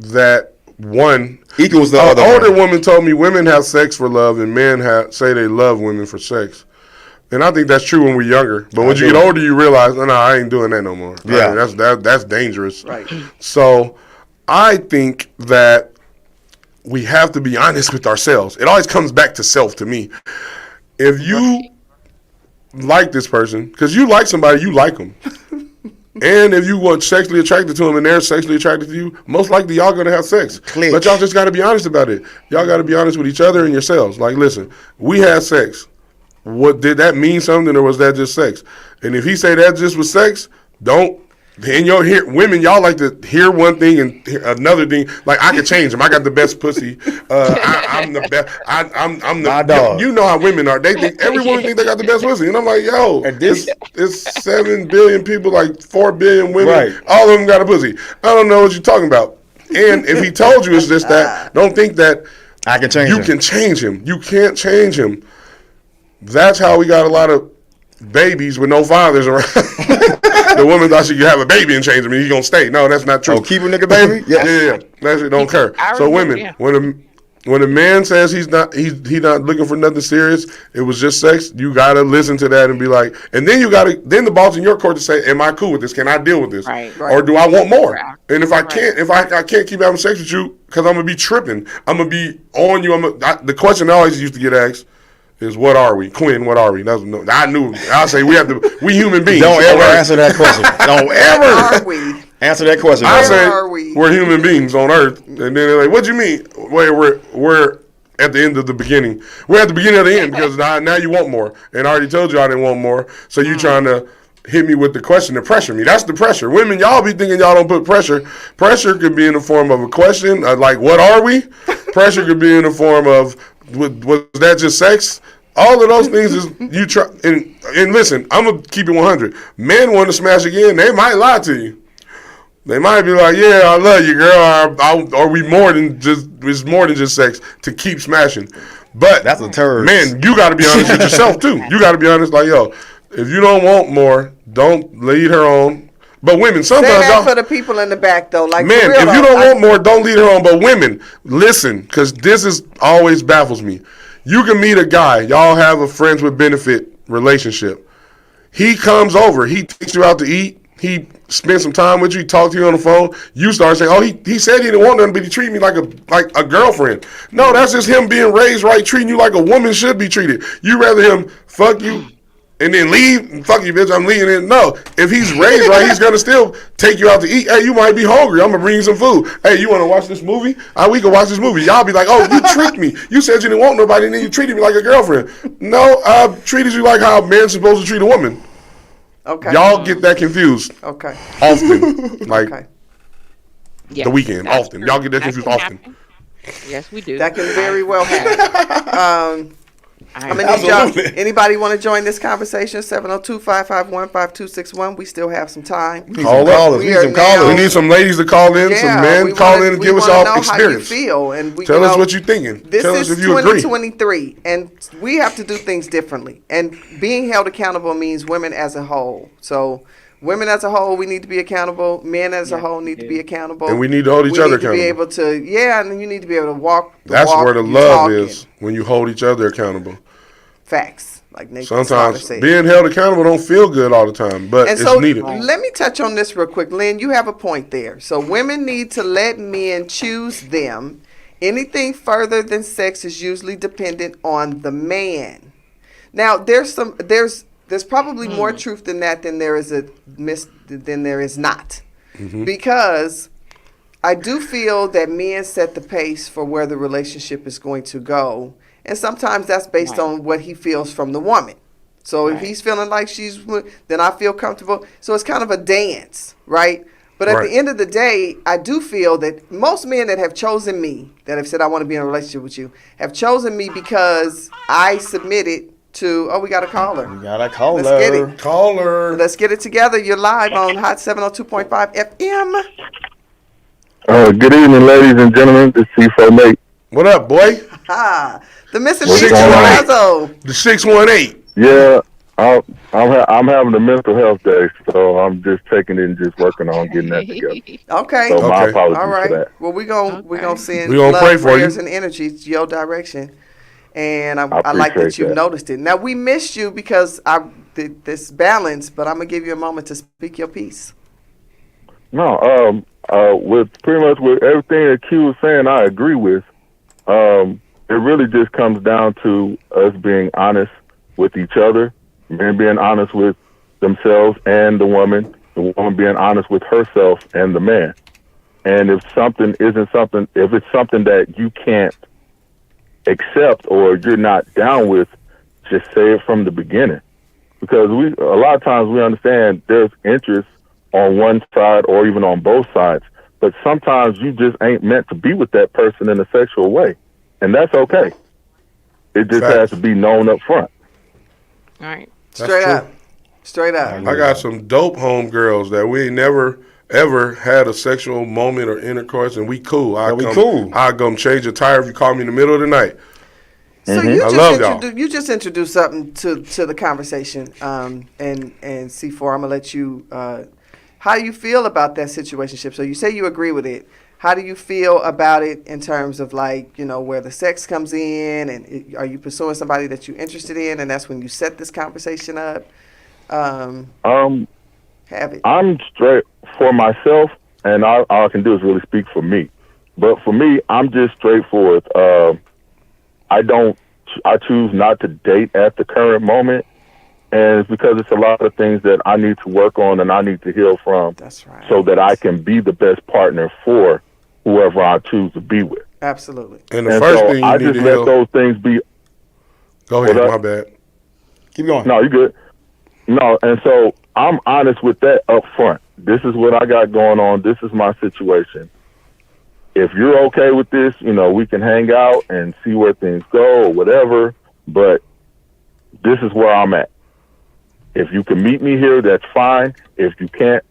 that one. Equals the An other older one. woman told me women have sex for love and men say they love women for sex. And I think that's true when we're younger. But when I you do. get older, you realize, no, I ain't doing that no more. Yeah. That's dangerous. Right. So I think that we have to be honest with ourselves. It always comes back to self to me. If you like this person, because you like somebody, you like them. And if you were sexually attracted to them and they're sexually attracted to you, most likely y'all going to have sex. Click. But y'all just got to be honest about it. Y'all got to be honest with each other and yourselves. Like, listen, we had sex. What did that mean something, or was that just sex? And if he say that just was sex, don't. And women, y'all like to hear one thing and hear another thing. Like, I can change them. I got the best pussy. I'm the best. I'm the My dog. You know how women are. They think every woman think they got the best pussy, and I'm like, yo, And this- it's 7 billion people, like 4 billion women. Right. All of them got a pussy. I don't know what you're talking about. And if he told you it's just that, don't think that I can change you him. can change him. You can't change him. That's how we got a lot of babies with no fathers around. The woman thought she could have a baby and change him, and he's gonna stay. No, that's not true. Oh, keep a nigga baby? Yeah, yeah. That shit don't occur. I So remember, women, yeah. when a man says he's not looking for nothing serious, it was just sex. You gotta listen to that and be like, and then then the ball's in your court to say, am I cool with this? Can I deal with this? Right. Or do I want more? Right. And if I Right. can't, if I can't keep having sex with you, because I'm gonna be tripping, I'm gonna be on you. The question I always used to get asked is, what are we? Quinn, what are we? I knew. I'll say we human beings. Don't ever Earth. answer that question. Don't Are ever we? answer that question. I brother. say are we? we're human beings on Earth, and then they're like, "What do you mean? Wait, we're at the end of the beginning. We're at the beginning of the end because now you want more, and I already told you I didn't want more. So you trying to hit me with the question to pressure me? That's the pressure. Women, y'all be thinking y'all don't put pressure. Pressure could be in the form of a question, like what are we? Pressure could be in the form of was that just sex? All of those things is you try and listen. I'm gonna keep it 100. Men want to smash again. They might lie to you. They might be like, "Yeah, I love you, girl." Or we more than just it's more than just sex to keep smashing. But That's a turd. Man, you got to be honest with yourself too. You got to be honest, like, yo, if you don't want more, don't lead her on. But women, Say sometimes that y'all, for the people in the back, though. Like, man, for real, if you though, don't want more, don't lead her on. But women, listen, because this is always baffles me. You can meet a guy, y'all have a friends with benefit relationship. He comes over, he takes you out to eat, he spends some time with you, he talks to you on the phone. You start saying, "Oh, he said he didn't want nothing, but he treated me like a girlfriend." No, that's just him being raised right, treating you like a woman should be treated. You rather him fuck you and then leave, fuck you, bitch, I'm leaving it. No, if he's raised right, he's gonna still take you out to eat. Hey, you might be hungry. I'm gonna bring you some food. Hey, you wanna watch this movie? We can watch this movie. Y'all be like, "Oh, you tricked me. You said you didn't want nobody, and then you treated me like a girlfriend." No, I treated you like how a man's supposed to treat a woman. Okay. Y'all get that confused Okay. often. Like Okay. Yes, the weekend, that's often. true. Y'all get that That confused can often. happen. Yes, we do. That can very well happen. I I'm agree. gonna need y'all. Absolutely. Anybody want to join this conversation? 702-551-5261. We still have some time. We need Call some up. callers. We We need are some now- callers. We need some ladies to call in, some men we call wanna- in and we give us wanna y'all know experience. how you feel, and we Tell us what you're thinking. This Tell is us if you agree. 2023, and we have to do things differently. And being held accountable means women as a whole. So, women as a whole, we need to be accountable. Men as a whole need to be accountable. And we need to hold each We other need to be accountable. able to, and you need to be able to walk. That's walk where the you love talking. is, when you hold each other accountable. Facts, like Nathan Slaughter Sometimes said. being held accountable don't feel good all the time, but And it's so needed. let me touch on this real quick. Lynn, you have a point there. So women need to let men choose them. Anything further than sex is usually dependent on the man. Now there's probably more truth than that than there is not. Because I do feel that men set the pace for where the relationship is going to go. And sometimes that's based on what he feels from the woman. So if he's feeling like then I feel comfortable. So it's kind of a dance, right? But at the end of the day, I do feel that most men that have chosen me, that have said I want to be in a relationship with you, have chosen me because I submitted to, we got a caller. We got a caller. Let's get it. Caller. Let's get it together. You're live on Hot 702.5 FM. Good evening, ladies and gentlemen. This is C4 Nate. What up, boy? The missing What's piece going on? Lazo. The 618. Yeah, I'm having a mental health day, so I'm just taking it and just working on getting that together. Okay. So my Okay. apologies All for right. that. Well, we're gonna send We gonna love, pray for prayers, you. and energy to your direction. And I like that appreciate you've that. noticed it. Now, we missed you because this balance, but I'm going to give you a moment to speak your piece. No, with pretty much with everything that Q was saying, I agree with. It really just comes down to us being honest with each other, men being honest with themselves and the woman being honest with herself and the man. And if it's something that you can't accept or you're not down with, just say it from the beginning. Because a lot of times we understand there's interest on one side or even on both sides, but sometimes you just ain't meant to be with that person in a sexual way, and that's okay. It just has to be known up front. All right. Straight true. up. Straight up. I got some dope homegirls that we ain't never ever had a sexual moment or intercourse, and we cool. I come change a tire if you call me in the middle of the night. So I love y'all. you just introduced something to the conversation, and C4, I'm gonna let you. How do you feel about that situationship? So you say you agree with it. How do you feel about it in terms of where the sex comes in, and are you pursuing somebody that you're interested in, and that's when you set this conversation up? Have it. I'm straight for myself, and all I can do is really speak for me. But for me, I'm just straightforward. I choose not to date at the current moment, and it's because it's a lot of things that I need to work on and I need to heal from. That's right. So that I can be the best partner for whoever I choose to be with. Absolutely. And the first thing you I need just to let heal. those things be. Go ahead, What my up? bad. Keep going. No, you good. No, and so I'm honest with that up front. This is what I got going on. This is my situation. If you're okay with this, we can hang out and see where things go or whatever, but this is where I'm at. If you can meet me here, that's fine. If you can't,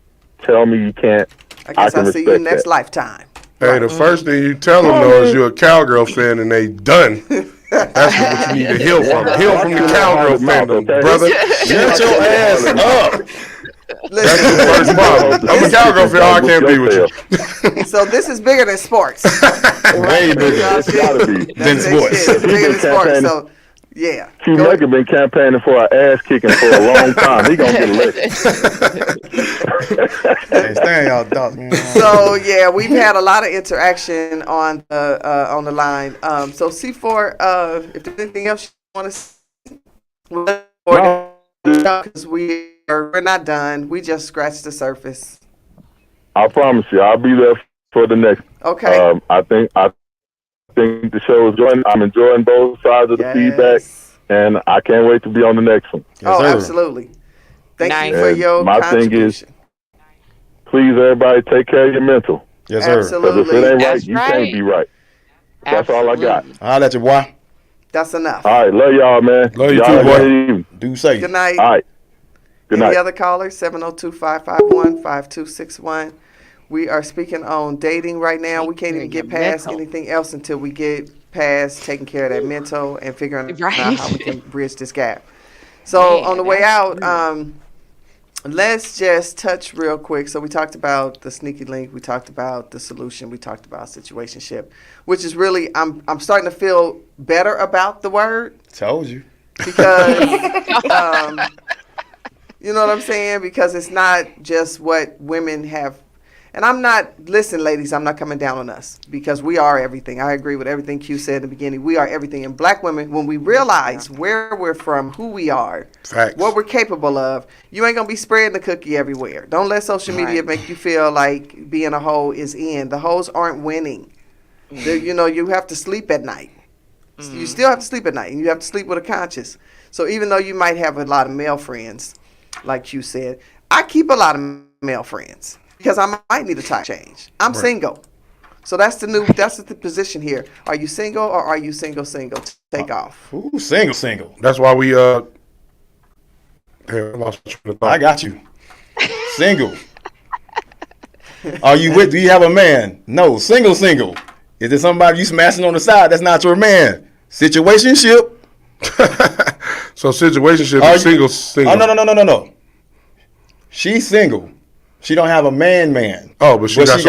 tell me you can't. I guess can I'll see you respect next that. lifetime. Hey, the first thing you tell them though is you're a cowgirl fan and they done. That's what you need to heal from. Heal from the cowgirl fandom, Okay. brother. Shut your ass up. That's the first problem. I'm a cowgirl fan. I can't be with you. So this is bigger than sports. Way bigger It's gotta be. than sports. It's bigger than sports. Campaigning. So yeah. Q Go Maker been campaigning for an ass kicking for a long time. He gonna get elected. Hey, stay in y'all thoughts, man. So yeah, we've had a lot of interaction on the line. So C4, if there's anything else you want to say, because we're not done. We just scratched the surface. I promise you, I'll be there for the next. Okay. I think the show is going. I'm enjoying both sides of the feedback, and I can't wait to be on the next one. Oh, sir. absolutely. Thank you for And your my thing is, contribution. please, everybody, take care of your mental. Yes, sir. Absolutely. Because if it ain't right, That's you right. can't be right. That's all I got. Absolutely. I'll let you, boy. That's enough. All right, love y'all, man. Love you y'all too, have a boy. good evening. Do say. Good night. All right. Good Any night. other callers? 702-551-5261. We are speaking on dating right now. We can't even get past anything else until we get past taking care of that mental and figuring out how we can bridge this gap. So Man, on the way that's out, let's just touch real quick. So we talked about the sneaky link. We talked about the solution. We talked about situationship, which is really I'm starting to feel better about the word Told you. because you know what I'm saying? Because it's not just what women have. And I'm not, listen, ladies, I'm not coming down on us because we are everything. I agree with everything Q said in the beginning. We are everything. And black women, when we realize where we're from, who we are, Facts. what we're capable of, you ain't going to be spreading the cookie everywhere. Don't let social media make you feel like being a hoe is in. The hoes aren't winning. You know, you have to sleep at night. You still have to sleep at night, and you have to sleep with a conscience. So even though you might have a lot of male friends, like you said, I keep a lot of male friends because I might need a time change. I'm single. So that's the position here. Are you single or are you single? Take off. Ooh, single. That's why we here, I lost my train of thought. I got you. Single. Are you with? Do you have a man? No. Single. Is there somebody you smashing on the side that's not your man? Situationship. So situationship Are is you- single. Oh, no. She's single. She don't have a man. Oh, but she got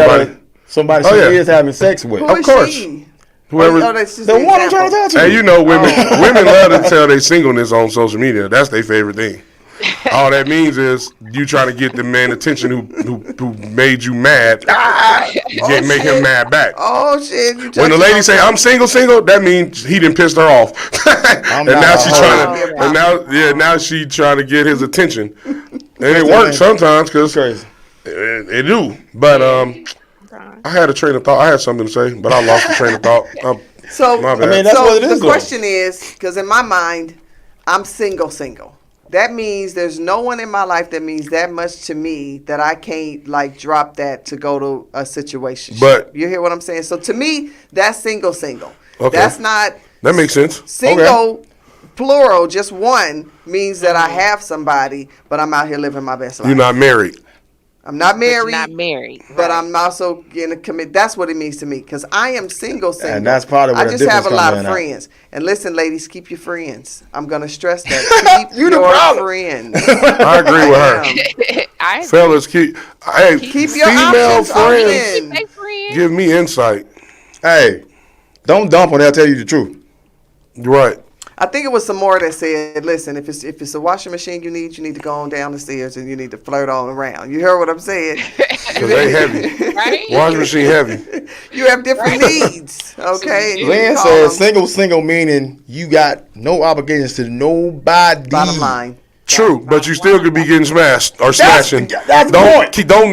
somebody Oh, she yeah. is having sex with. Who Of is course. she? Whoever. That's just The an one I'm trying to example. talk to. Hey, you know women love to tell their singleness on social media. That's their favorite thing. All that means is you trying to get the man attention who made you mad. Make him mad back. Oh shit! You When the touching lady on say I'm something. single, that means he done pissed her off. and not now a she hoe. trying to, now she trying to get his attention. And it What's works that name? sometimes because Crazy. it do. But I had a train of thought. I had something to say, but I lost the train of thought. So My bad. I mean, that's so what it is, the though. question is, because in my mind, I'm single. That means there's no one in my life that means that much to me that I can't like drop that to go to a situation. But- you hear what I'm saying? So to me, that's single. Okay. That's not That makes sense. single. Plural, just one means that I have somebody, but I'm out here living my best life. You're not married. I'm not But you're married. not married. But right. I'm also going to commit. That's what it means to me because I am single. And that's part of where I the just have a difference lot comes of in at. friends. And listen, ladies, keep your friends. I'm going to stress that. Keep You the your problem. friends. I agree with her. I Fellas, keep Keep your female options friends. open. Hey, friend. Give me insight. Hey, don't dump on. They'll tell you the truth. Right. I think it was some more that said, listen, if it's a washing machine you need to go on down the stairs and you need to flirt on around. You heard what I'm saying? Because they heavy. Right? Washing machine heavy. You have different needs, okay? So You Lynn call says them. single meaning you got no obligations to nobody. Bottom line. True, but you still could be getting smashed or smashing. that's the point. Don't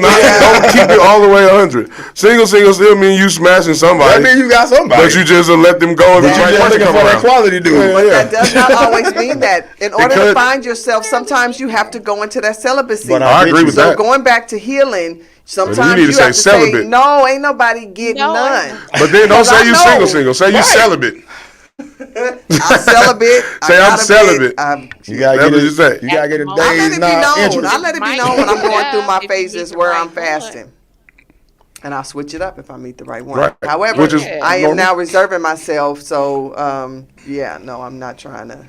keep it all the way 100. Single still mean you smashing That somebody. means you got somebody. But you just let them go if the But you right just person looking come for that around. quality dude. Yeah, yeah. That does not always mean that. In order to could. find yourself, sometimes you have to go into that celibacy. But I get agree you. with So that. going back to healing, sometimes But you need to have say to celibate. say, no, ain't nobody getting No, none. But then don't Because I say you know. single. Say you Right. celibate. I'm celibate. Say I'm celibate. You gotta That's get what you it. say. You gotta get it I I let days it be now. known. Interest. I let it be Might known when I'm be going through my if you phases meet the where right I'm one. fasting. And I'll switch it up if I meet the right one. Right. However, Which is I am normal. now reserving myself. So, no, I'm not trying to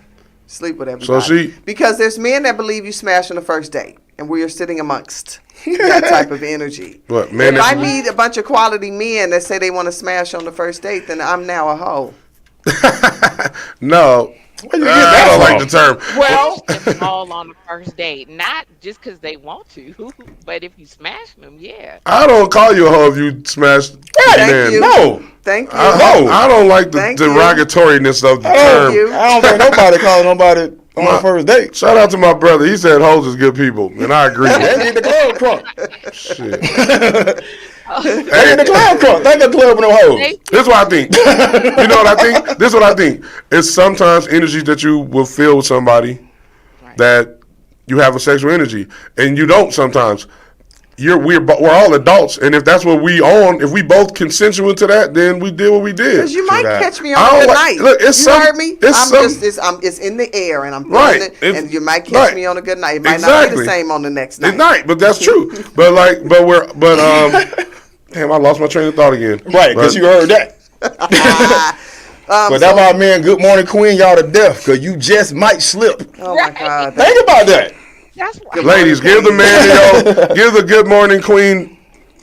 sleep with everybody. Because there's men that believe you smash on the first date, and we are sitting amongst that type of energy. What, man, If I that- meet a bunch of quality men that say they want to smash on the first date, then I'm now a hoe. No. Where you get I that don't from? like the term. Well, all on the first date, not just because they want to, but if you smash them, yeah. I don't call you a hoe if you smash Thank man. you. No. Thank you. I don't like the Thank you. derogatoriness of the Thank term. you. I don't think nobody calling nobody on the first date. Shout out to my brother. He said hoes is good people, and I agree with They him. need the club crunk. Shit. They need the club crunk. They got club with no hoes. This is what I think. You know what I think? This is what I think. It's sometimes energies that you will feel with somebody that you have a sexual energy, and you don't sometimes. we're all adults, and if that's what we own, if we both consensual to that, then we did what we did. Because you might catch me on I a don't good like- night. look, it's you some- heard me? It's in the air, and I'm feeling Right. it, If- and you might catch right. me on a good night. It might not be the Exactly. same on the next night. It's not, but that's true. Damn, I lost my train of thought again. Right, because you heard that. But that's why, man, good morning, Queen, y'all to death, because you just might slip. Oh my God. Think about that. That's why. Ladies, give the man give the good morning queen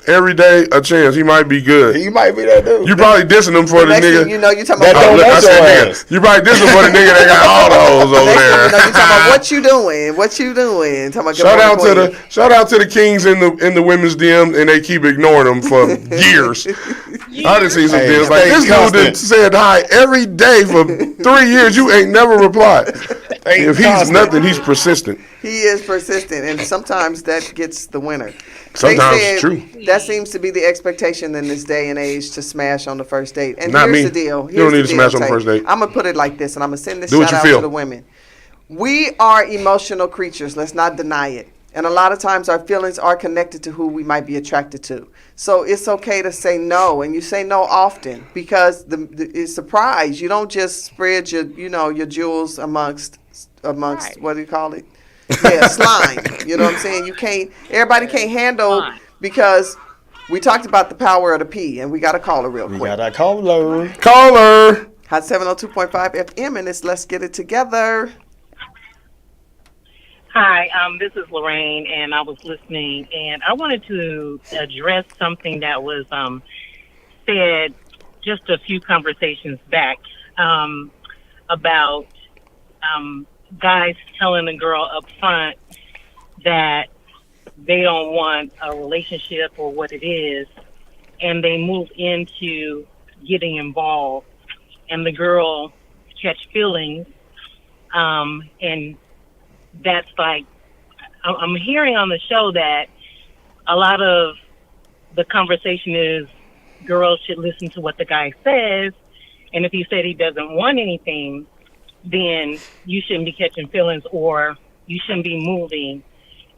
every day a chance. He might be good. You might be that dude. You probably dissing him for the Next nigga. thing you know, you talking That about don't Look, I want said your nigga. ass. You probably dissing for the nigga that got all the hoes over next thing you know, there. you talking about what you doing? What you doing? Talking about good morning, Queen. Shout out to the kings in the women's DM, and they keep ignoring them for years. I done seen some Hey, DMs like stay this dude constant. that said hi every day for 3 years. You ain't never replied. If he's constant. nothing, he's persistent. He is persistent, and sometimes that gets the winner. Sometimes They it's said true. That seems to be the expectation in this day and age, to smash on the first date. And Not here's me. the deal. You don't need to smash on the first date. I'm gonna put it like this, and I'm gonna send this Do what shout you out feel. to the women. We are emotional creatures. Let's not deny it. And a lot of times our feelings are connected to who we might be attracted to. So it's okay to say no, and you say no often, because it's surprise. You don't just spread your jewels amongst Right. what do you call it? Yeah, slime. You know what I'm saying? Everybody can't handle, Slime. because we talked about the power of the P, and we got to call it real We quick. got that caller. Caller. Hot 702.5 FM, and it's Let's Get It Together. Hi, this is Lorraine, and I was listening, and I wanted to address something that was said just a few conversations back about guys telling a girl up front that they don't want a relationship or what it is, and they move into getting involved, and the girl catch feelings, and that's like, I'm hearing on the show that a lot of the conversation is girls should listen to what the guy says, and if he said he doesn't want anything, then you shouldn't be catching feelings, or you shouldn't be moving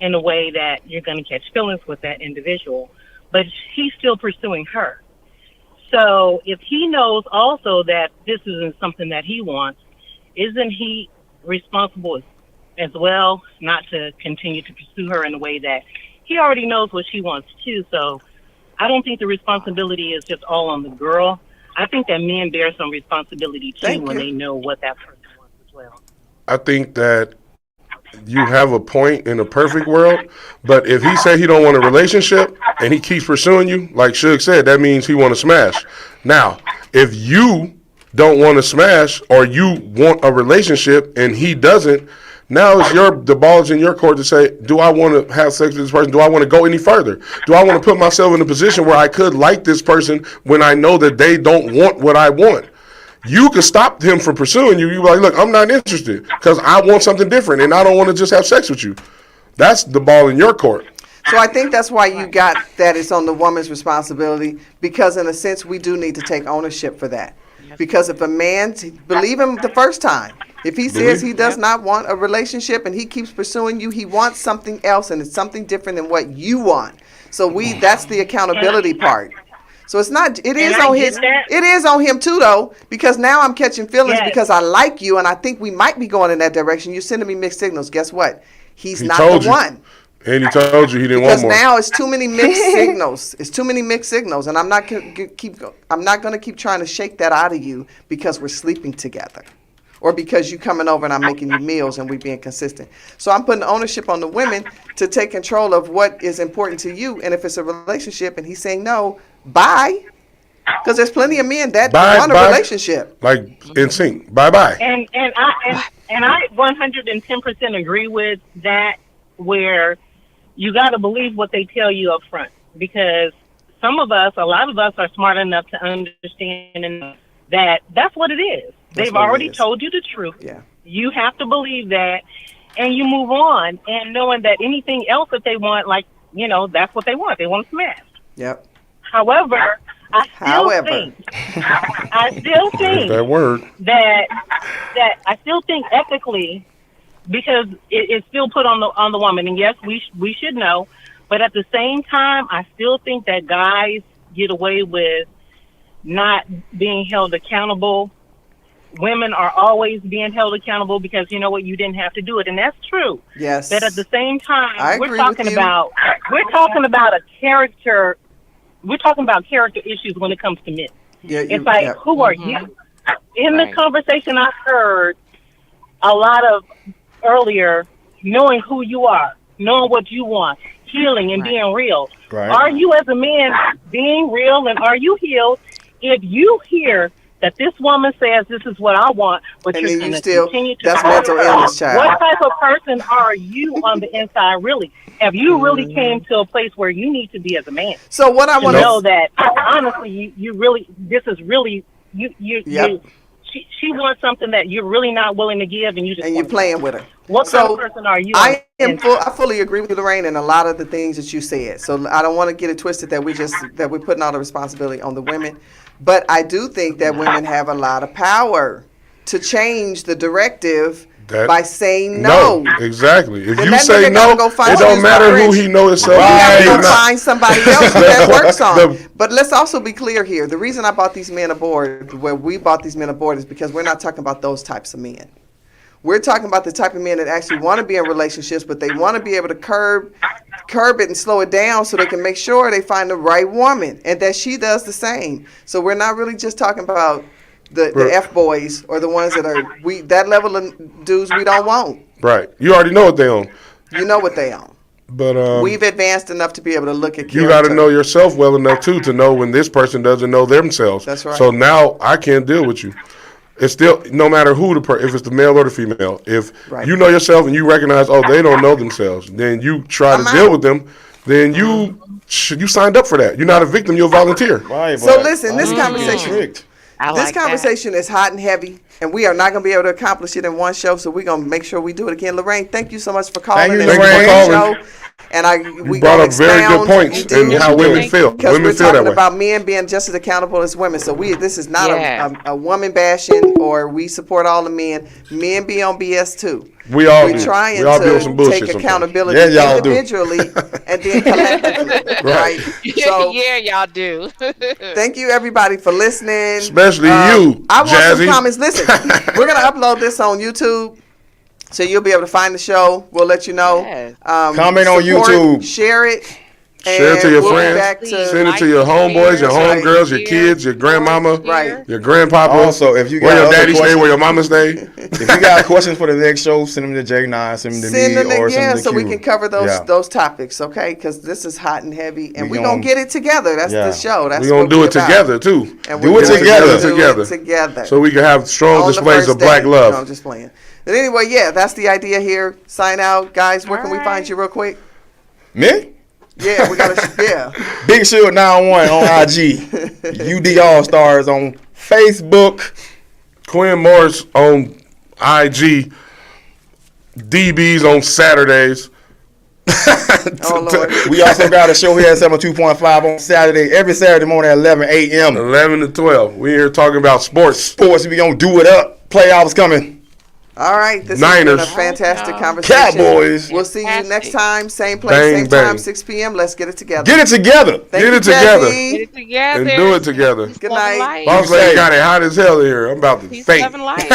in a way that you're going to catch feelings with that individual. But he's still pursuing her. So if he knows also that this isn't something that he wants, isn't he responsible as well not to continue to pursue her in a way that he already knows what she wants too? So I don't think the responsibility is just all on the girl. I think that men bear some responsibility too when they know what that person wants as well. I think that you have a point in a perfect world, but if he say he don't want a relationship and he keeps pursuing you, like Suge said, that means he want to smash. Now, if you don't want to smash, or you want a relationship and he doesn't, now it's the ball's in your court to say, do I want to have sex with this person? Do I want to go any further? Do I want to put myself in a position where I could like this person when I know that they don't want what I want? You could stop him from pursuing you. You be like, look, I'm not interested because I want something different and I don't want to just have sex with you. That's the ball in your court. So I think that's why you got that it's on the woman's responsibility, because in a sense we do need to take ownership for that. Because if a man, believe him the first time, if he says he does not want a relationship and he keeps pursuing you, he wants something else, and it's something different than what you want. So that's the accountability part. So it's not, it is on him too though, because now I'm catching feelings because I like you and I think we might be going in that direction. You're sending me mixed signals. Guess what? He's not the one. And he told you he didn't want more. Because now it's too many mixed signals. It's too many mixed signals, and I'm not going to keep trying to shake that out of you because we're sleeping together, or because you coming over and I'm making you meals and we being consistent. So I'm putting ownership on the women to take control of what is important to you. And if it's a relationship and he's saying no, bye. Because there's plenty of men that want a relationship. Like in sync. Bye-bye. And I 110% agree with that, where you got to believe what they tell you up front, because a lot of us are smart enough to understand that that's what it is. They've already told you the truth. Yeah. You have to believe that, and you move on, and knowing that anything else that they want, that's what they want. They want to smash. Yep. However, I still think that word. that I still think ethically, because it's still put on the woman, and yes, we should know, But at the same time, I still think that guys get away with not being held accountable. Women are always being held accountable because you know what, you didn't have to do it, and that's true. Yes. But at the same time, I we're agree talking with you. about a character. We're talking about character issues when it comes to men. Yeah, It's like, who are you? In the Right. conversation I heard a lot of earlier, knowing who you are, knowing what you want, healing and Right. being real. Right. Are you as a man being real, and are you healed? If you hear that this woman says this is what I want, but And you're then going you to still, continue to that's support mental her, illness, child. what type of person are you on the inside really? Have you really came to a place where you need to be as a man? So what I To want know to that honestly, you really, this is really you. Yep. She wants something that you're really not willing to give, and you just and you're want playing with her. What So, kind of person are you? on I the am inside? I fully agree with you, Lorraine, and a lot of the things that you said. So I don't want to get it twisted that we're putting all the responsibility on the women, but I do think that women have a lot of power to change the directive by saying no. Exactly. If Then you that say nigga no, gotta go find it don't his matter who friends. he know himself. You have to Right. go find somebody else that works on. The- But let's also be clear here. The reason I brought these men aboard, where we brought these men aboard, is because we're not talking about those types of men. We're talking about the type of men that actually want to be in relationships, but they want to be able to curb it and slow it down so they can make sure they find the right woman and that she does the same. So we're not really just talking about the F boys or the ones that are that level of dudes we don't want. Right. You already know what they own. You know what they own. But We've advanced enough to be able to look at you got to character. know yourself well enough too to know when this person doesn't know themselves. That's right. So now I can't deal with you. It's still no matter who if it's the male or the female. If Right. you know yourself and you recognize, oh, they don't know themselves, then you try I'm to deal out. with them. Then you signed up for that. You're not a victim. You're a volunteer. Right, So but listen, this I ain't getting conversation- tricked. I This like that. conversation is hot and heavy, and we are not going to be able to accomplish it in one show, so we're going to make sure we do it again. Lorraine, thank you so much for calling Thank you, and Lorraine. supporting the Calling. show. And You we brought gonna up very good expound points and and how women Thank feel. because Women we're feel that talking way. about men being just as accountable as women. So this is not Yeah. a woman bashing or we support all the men. Men be on BS too. We all We're do. trying We all be on to some bullshit take sometimes. accountability Yeah, y'all do. individually and then collectively. right. So yeah, y'all do. thank you everybody for listening. Especially you, I want Jazzy. some comments. Listen, we're gonna upload this on YouTube, so you'll be able to find the show. We'll let you know. Yes. Comment on YouTube. Share it. Share it to your we'll be friends. back to- Send it to your homeboys, your Right. homegirls, your kids, your grandmama, Right. your grandpapa. Also, if you where got your other daddy stay, questions- where your mama stay. If you got questions for the next show, send them to J9, send them to Send me, them or in, send yeah, them to so we Q. can cover those Yeah. those topics, okay? Because this is hot and heavy, and We we're gonna gon- get it together. That's Yeah. the show. That's We're going what to do we it about. together, too. And Do we're it gonna together. do Together. it together. So we can have strong On the displays first of black day. love. No, I'm just playing. But anyway, yeah, that's the idea here. Sign out, guys. Where can we find Alright. you real quick? Me? Yeah, we gotta. Yeah. Big Shield 91 on IG. UD Allstars on Facebook. Quinn Morris on IG. DBs on Saturdays. Oh Lord. We also got a show here at 72.5 on Saturday, every Saturday morning at 11 a.m. 11 to 12. We here talking about sports. Sports, we gonna do it up. Playoffs coming. All right, this Niners. has been a fantastic Wow. conversation. Cowboys. We'll see you next Fantastic. time, same place, Bang, same bang. time, 6 p.m. Let's get it together. Get it together. Thank Get you, it together. Jazzy. Get it together. And do it together. Good night. Boss lady got it hot as hell here. I'm about to Peace, faint. love, and light.